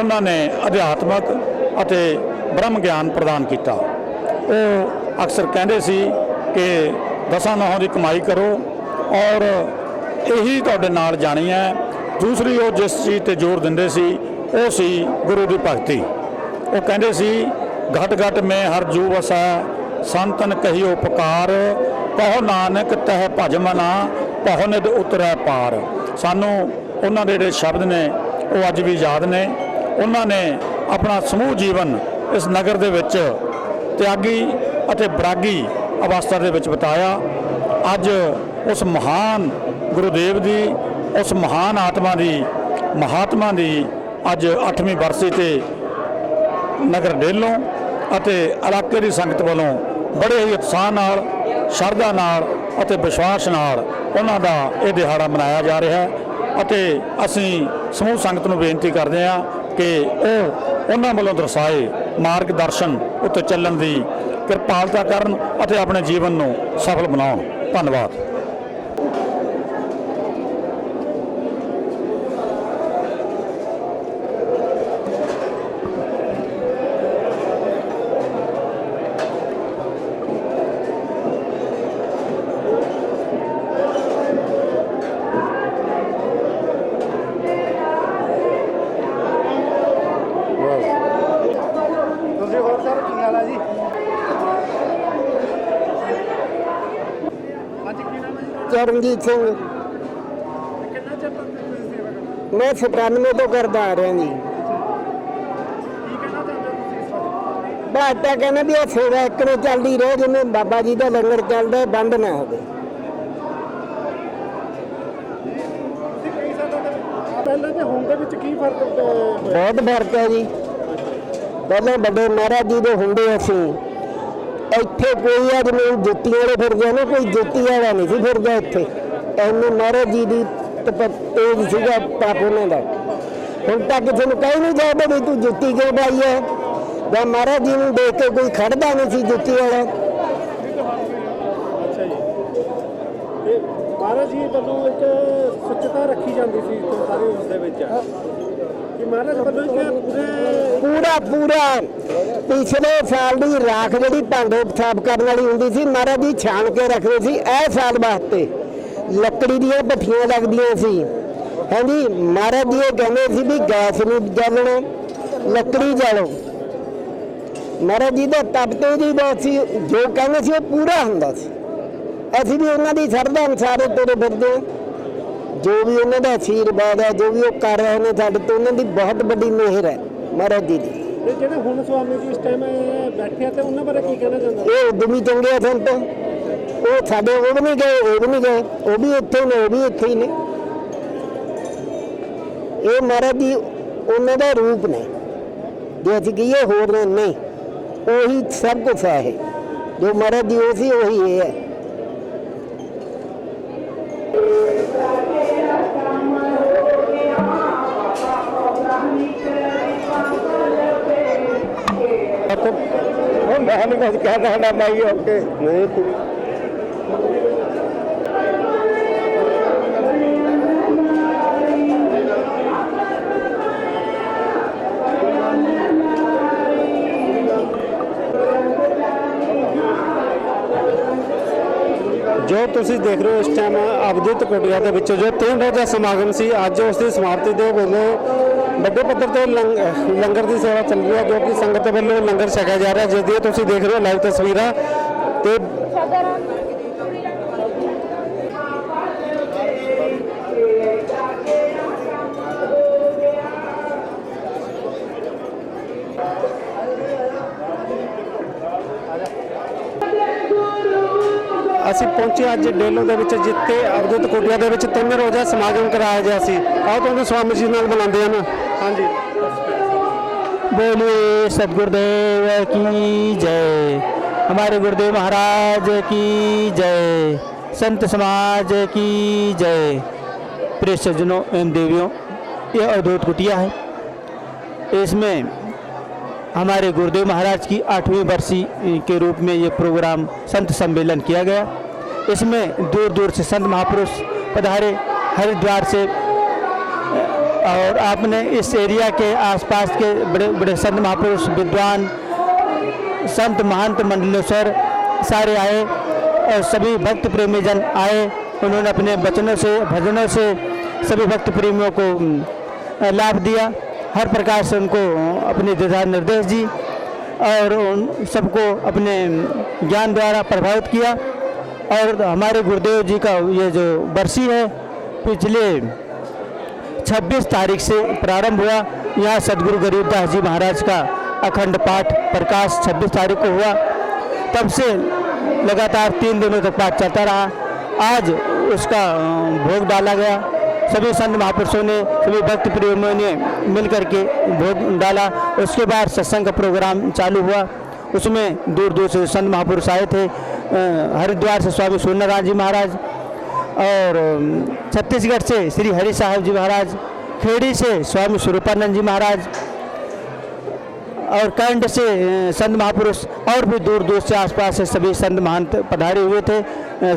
उन्होंने अध्यात्मक अते ब्रह्म ज्ञान प्रदान किया। वो अक्सर कहते सी कि 10 नौं की कमाई करो और यही तुहाडे नाल जानी है। दूसरी वो जिस चीज़ पर जोर देंदे सी वो सी गुरु की भगती। वो कहते सी घट घट में हर जू वसै संतन कहियो पुकार पहो नानक तह भज मना पहो निद उतरै पार। सानू उन्होंने जिहड़े शब्द ने वो अज भी याद ने। उन्होंने अपना समूह जीवन इस नगर दे विच त्यागी अते बरागी अवस्था दे विच बिताया। अज उस महान गुरुदेव की उस महान आत्मा की महात्मा की अज 8ਵੀਂ बरसी ते नगर डेलों अते इलाके की संगत वालों बड़े ही उत्साह नाल शरधा नाल अते विश्वास नाल उन्हां दा ये दिहाड़ा मनाया जा रहा है। अते असीं समूह संगत नूं बेनती करते हैं कि उन्हां वालों दर्शाए मार्गदर्शन उत्ते चलण दी ਕਿਰਪਾਲਤਾ ਕਰਨ ਅਤੇ ਆਪਣੇ ਜੀਵਨ ਨੂੰ ਸਫਲ ਬਣਾਉਣ। ਧੰਨਵਾਦ। ਤੁਸੀਂ ਹੋਰ ਸਰ ਕੀ ਹਾਲ ਆ ਜੀ? ਚਰਨਜੀਤ ਸਿੰਘ। ਕਿੰਨਾ ਚਿਰ ਤੱਕ ਤੁਸੀਂ ਸੇਵਾ ਕਰਦੇ? ਮੈਂ 97 ਤੋਂ ਕਰਦਾ ਆ ਰਿਹਾ ਜੀ। ਕੀ ਕਹਿਣਾ ਚਾਹੁੰਦੇ ਹੋ ਤੁਸੀਂ ਇਸ ਬਾਰੇ? ਬਾਤ ਤਾਂ ਕਹਿੰਦੇ ਵੀ ਇਹ ਸੇਵਾ ਇੱਕ ਨੂੰ ਚੱਲਦੀ ਰਹੇ, ਜਿਵੇਂ ਬਾਬਾ ਜੀ ਦਾ ਲੰਗਰ ਚੱਲਦਾ ਹੈ, ਬੰਦ ਨਾ ਹੋਵੇ। ਤੁਸੀਂ ਕਈ ਸਾਲਾਂ ਦੇ ਪਹਿਲਾਂ ਤੇ ਹੁਣ ਦੇ ਵਿੱਚ ਕੀ ਫਰਕ ਬਹੁਤ ਫਰਕ ਹੈ ਜੀ। ਪਹਿਲਾਂ ਵੱਡੇ ਮਹਾਰਾਜ ਜੀ ਦੇ ਹੁੰਦੇ ਅਸੀਂ ਇੱਥੇ ਕੋਈ ਆ ਜਿਵੇਂ ਜੁੱਤੀਆਂ ਵਾਲੇ ਫਿਰਦੇ ਨੇ, ਕੋਈ ਜੁੱਤੀ ਵਾਲਾ ਨਹੀਂ ਸੀ ਫਿਰਦਾ ਇੱਥੇ। ਐਨੇ ਮਹਾਰਾਜ ਜੀ ਦੀ ਤੇਜ ਸੀਗਾ ਪਾਪ ਉਹਨਾਂ ਦਾ। ਹੁਣ ਤੱਕ ਕਿਸੇ ਨੂੰ ਕਹਿ ਨਹੀਂ ਜਾਂਦਾ ਵੀ ਤੂੰ ਜੁੱਤੀ ਕਿਉਂ ਪਾਈ ਹੈ, ਜਾਂ ਮਹਾਰਾਜ ਜੀ ਨੂੰ ਦੇਖ ਕੇ ਕੋਈ ਖੜਦਾ ਨਹੀਂ ਸੀ ਜੁੱਤੀ ਵਾਲਾ। ਅੱਛਾ ਜੀ। ਤੇ ਮਹਾਰਾਜ ਜੀ ਵੱਲੋਂ ਇੱਕ ਸੁੱਚਤਾ ਰੱਖੀ ਜਾਂਦੀ ਸੀ ਸਾਰੇ ਉਸ ਦੇ ਵਿੱਚ ਕਿ ਮਹਾਰਾਜ ਵੱਲੋਂ ਇੱਕ ਪੂਰਾ ਪਿਛਲੇ ਸਾਲ ਦੀ ਰਾਖ ਜਿਹੜੀ ਭਾਂਡੇ ਸਾਫ਼ ਕਰਨ ਵਾਲੀ ਹੁੰਦੀ ਸੀ, ਮਹਾਰਾਜ ਜੀ ਛਾਣ ਕੇ ਰੱਖਦੇ ਸੀ। ਇਹ ਸਾਲ ਵਾਸਤੇ ਲੱਕੜੀ ਦੀਆਂ ਭੱਠੀਆਂ ਲੱਗਦੀਆਂ ਸੀ। ਹਾਂਜੀ, ਮਹਾਰਾਜ ਜੀ ਇਹ ਕਹਿੰਦੇ ਸੀ ਵੀ ਗੈਸ ਨੂੰ ਜਲਣਾ, ਲੱਕੜੀ ਜਲੋ। ਮਹਾਰਾਜ ਜੀ ਦਾ ਤਪ ਤੇ ਜੀ ਬਹੁਤ ਸੀ, ਜੋ ਕਹਿੰਦੇ ਸੀ ਉਹ ਪੂਰਾ ਹੁੰਦਾ ਸੀ। ਅਸੀਂ ਵੀ ਉਹਨਾਂ ਦੀ ਸ਼ਰਧਾ ਅਨੁਸਾਰ ਤੁਰੇ ਫਿਰਦੇ ਹਾਂ। ਜੋ ਵੀ ਉਹਨਾਂ ਦਾ ਆਸ਼ੀਰਵਾਦ ਹੈ, ਜੋ ਵੀ ਉਹ ਕਰ ਰਹੇ ਨੇ ਸਾਡੇ ਤੋਂ, ਉਹਨਾਂ ਦੀ ਬਹੁਤ ਵੱਡੀ ਮਿਹਰ ਹੈ ਮਹਾਰਾਜ ਜੀ ਦੀ। ਤੇ ਜਿਹੜੇ ਹੁਣ ਸਵਾਮੀ ਜੀ ਇਸ ਟਾਈਮ ਬੈਠੇ ਆ ਤੇ ਉਹਨਾਂ ਬਾਰੇ ਕੀ ਕਹਿਣਾ ਚਾਹੁੰਦੇ? ਇਹ ਉਦਮੀ ਚੰਗੇ ਆ ਸੰਤ, ਉਹ ਸਾਡੇ ਉਹ ਵੀ ਨਹੀਂ ਗਏ, ਉਹ ਵੀ ਨਹੀਂ ਗਏ, ਉਹ ਵੀ ਇੱਥੇ ਨੇ, ਉਹ ਵੀ ਇੱਥੇ ਹੀ ਨੇ। ਇਹ ਮਹਾਰਾਜ ਜੀ ਉਹਨਾਂ ਦਾ ਰੂਪ ਨੇ, ਜੇ ਅਸੀਂ ਕਹੀਏ ਹੋਰ ਨਹੀਂ, ਉਹੀ ਸਭ ਕੁਛ ਹੈ। ਇਹ ਜੋ ਮਹਾਰਾਜ ਜੀ ਉਹ ਸੀ ਉਹੀ ਇਹ ਹੈ। ਮੈਂ ਨਹੀਂ ਕੁਝ ਕਹਿ ਸਕਦਾ ਬਾਈ, ਓਕੇ ਨਹੀਂ। ਜੋ ਤੁਸੀਂ ਦੇਖ ਰਹੇ ਹੋ ਇਸ ਟਾਈਮ ਅਵਧੂਤ ਕੁਟੀਆ ਦੇ ਵਿੱਚ ਜੋ 3 ਰੋਜ਼ਾ ਸਮਾਗਮ ਸੀ, ਅੱਜ ਉਸ ਦੀ ਸਮਾਪਤੀ ਦੇ ਵੇਲੇ ਵੱਡੇ ਪੱਧਰ ਤੇ ਲੰਗਰ ਦੀ ਸੇਵਾ ਚੱਲ ਰਹੀ ਹੈ, ਜੋ ਕਿ ਸੰਗਤ ਵੱਲੋਂ ਲੰਗਰ ਛਕਿਆ ਜਾ ਰਿਹਾ, ਜਿਸ ਦੀ ਤੁਸੀਂ ਦੇਖ ਰਹੇ ਹੋ ਲਾਈਵ ਤਸਵੀਰਾਂ। ਤੇ ਅਸੀਂ ਪਹੁੰਚੇ ਅੱਜ ਡੇਲੋ ਦੇ ਵਿੱਚ, ਜਿੱਥੇ ਅਵਧੂਤ ਕੁਟੀਆ ਦੇ ਵਿੱਚ 3 ਰੋਜ਼ਾ ਸਮਾਗਮ ਕਰਾਇਆ ਗਿਆ ਸੀ। ਆਓ ਤੁਹਾਨੂੰ स्वामी जी नाल बुलाते हैं ना। हाँ जी, बोलिए सतगुरुदेव की जय, हमारे गुरुदेव महाराज की जय, संत समाज की जय। प्रिय सज्जनों एवं देवियों, यह अवधूत कुटिया है। इसमें हमारे गुरुदेव महाराज की 8वीं बरसी के रूप में ये प्रोग्राम संत सम्मेलन किया गया। इसमें दूर दूर से संत महापुरुष पधारे, हरिद्वार से, और आपने इस एरिया के आसपास के बड़े बड़े संत महापुरुष, विद्वान, संत महंत मंडलेश्वर सारे आए और सभी भक्त प्रेमी जन आए। उन्होंने अपने वचनों से, भजनों से सभी भक्त प्रेमियों को लाभ दिया, हर प्रकार से उनको अपने दिशा निर्देश दी और उन सबको अपने ज्ञान द्वारा प्रभावित किया। और हमारे गुरुदेव जी का ये जो बरसी है पिछले 26 तारीख से प्रारंभ हुआ। यहाँ सदगुरु गरीबदास जी महाराज का अखंड पाठ प्रकाश 26 तारीख को हुआ। तब से लगातार 3 दिनों तक पाठ चलता रहा। आज उसका भोग डाला गया। सभी संत महापुरुषों ने, सभी भक्त प्रेमियों ने मिल करके भोग डाला। उसके बाद सत्संग का प्रोग्राम चालू हुआ। उसमें दूर दूर से संत महापुरुष आए थे। हरिद्वार से स्वामी सूर्यनारायण जी महाराज, और छत्तीसगढ़ से श्री हरि साहब जी महाराज, खेड़ी से स्वामी स्वरूपानंद जी महाराज, और कैंट से संत महापुरुष और भी दूर दूर से आसपास से सभी संत महंत पधारे हुए थे।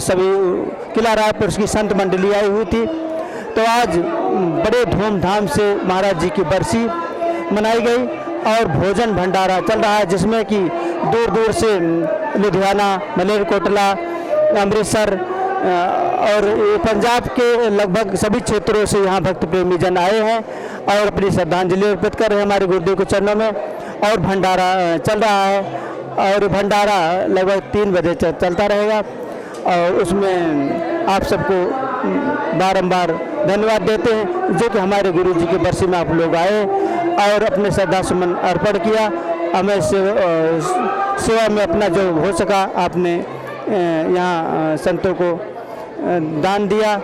सभी किला रायपुर की संत मंडली आई हुई थी। तो आज बड़े धूमधाम से महाराज जी की बरसी मनाई गई और भोजन भंडारा चल रहा है, जिसमें कि दूर दूर से लुधियाना, मलेरकोटला, अमृतसर और पंजाब के लगभग सभी क्षेत्रों से यहाँ भक्त प्रेमी जन आए हैं और अपनी श्रद्धांजलि अर्पित कर रहे हैं हमारे गुरुदेव के चरणों में। और भंडारा चल रहा है और भंडारा लगभग 3 बजे चलता रहेगा और उसमें आप सबको बारंबार धन्यवाद देते हैं जो कि हमारे गुरु जी की बरसी में आप लोग आए और अपने श्रद्धा सुमन अर्पण किया। हमें सेवा में अपना जो हो सका आपने यहाँ संतों को दान दिया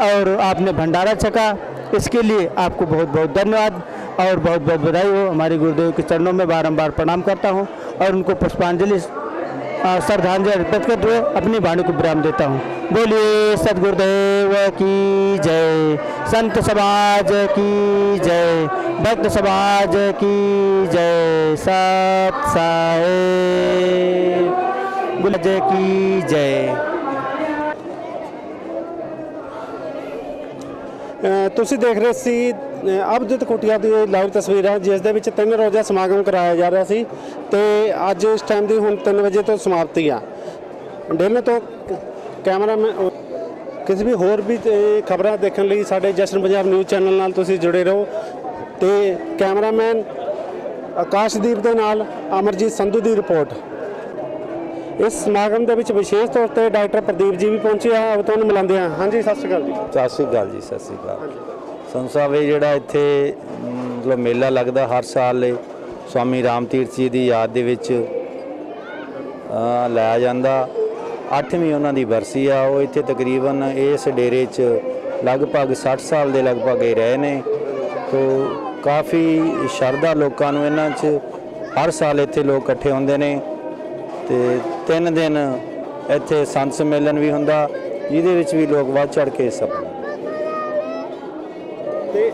और आपने भंडारा छका, इसके लिए आपको बहुत बहुत धन्यवाद और बहुत बहुत बधाई हो। हमारे गुरुदेव के चरणों में बारंबार प्रणाम करता हूँ और उनको पुष्पांजलि श्रद्धांजलि अर्पित करते हुए अपनी वाणी को विराम देता हूँ। बोलिए सद्गुरुदेव की जय, संत समाज की जय, भक्त समाज की जय, सत साहेब जय की जय। ਤੁਸੀਂ ਦੇਖ ਰਹੇ ਸੀ ਅਬਦੁੱਤ ਕੁਟੀਆ ਦੀ ਲਾਈਵ ਤਸਵੀਰਾਂ, ਜਿਸ ਦੇ ਵਿੱਚ 3 ਰੋਜ਼ਾ ਸਮਾਗਮ ਕਰਾਇਆ ਜਾ ਰਿਹਾ ਸੀ ਤੇ ਅੱਜ ਇਸ ਟਾਈਮ ਦੀ ਹੁਣ 3 ਵਜੇ ਤੋਂ ਸਮਾਪਤੀ ਆ। ਡੇਲੇ ਤੋਂ ਕੈਮਰਾਮੈਨ ਕਿਸੇ ਵੀ ਹੋਰ ਵੀ ਖਬਰਾਂ ਦੇਖਣ ਲਈ ਸਾਡੇ ਜਸ਼ਨ ਪੰਜਾਬ ਨਿਊਜ਼ ਚੈਨਲ ਨਾਲ ਤੁਸੀਂ ਜੁੜੇ ਰਹੋ ਤੇ ਕੈਮਰਾਮੈਨ ਆਕਾਸ਼ਦੀਪ ਦੇ ਨਾਲ ਅਮਰਜੀਤ ਸੰਧੂ ਦੀ ਰਿਪੋर्ट। इस समागम के विशेष तौर पर डॉक्टर प्रदीप जी भी पहुंचे हैं, अब तो मिलाते हैं। हाँ जी, सत श्री अकाल जी। सत श्री अकाल जी, सत श्री अकाल। संत साहब ये जोड़ा इत्थे मतलब मेला लगता हर साल स्वामी राम तीर्थ जी की याद दे विच लाया जाता। 8वीं उन्हां दी बरसी आ। वो इत्थे तकरीबन इस डेरे च लगभग 60 साल के लगभग रहे ने। तो काफ़ी शरधा लोगों नूं इन्हां च हर साल इत्थे लोग इकट्ठे होंदे ने ते 3 दिन इत्थे संत सम्मेलन भी हुंदा, जिहदे विच भी लोग वध चढ़ के हिस्सा ते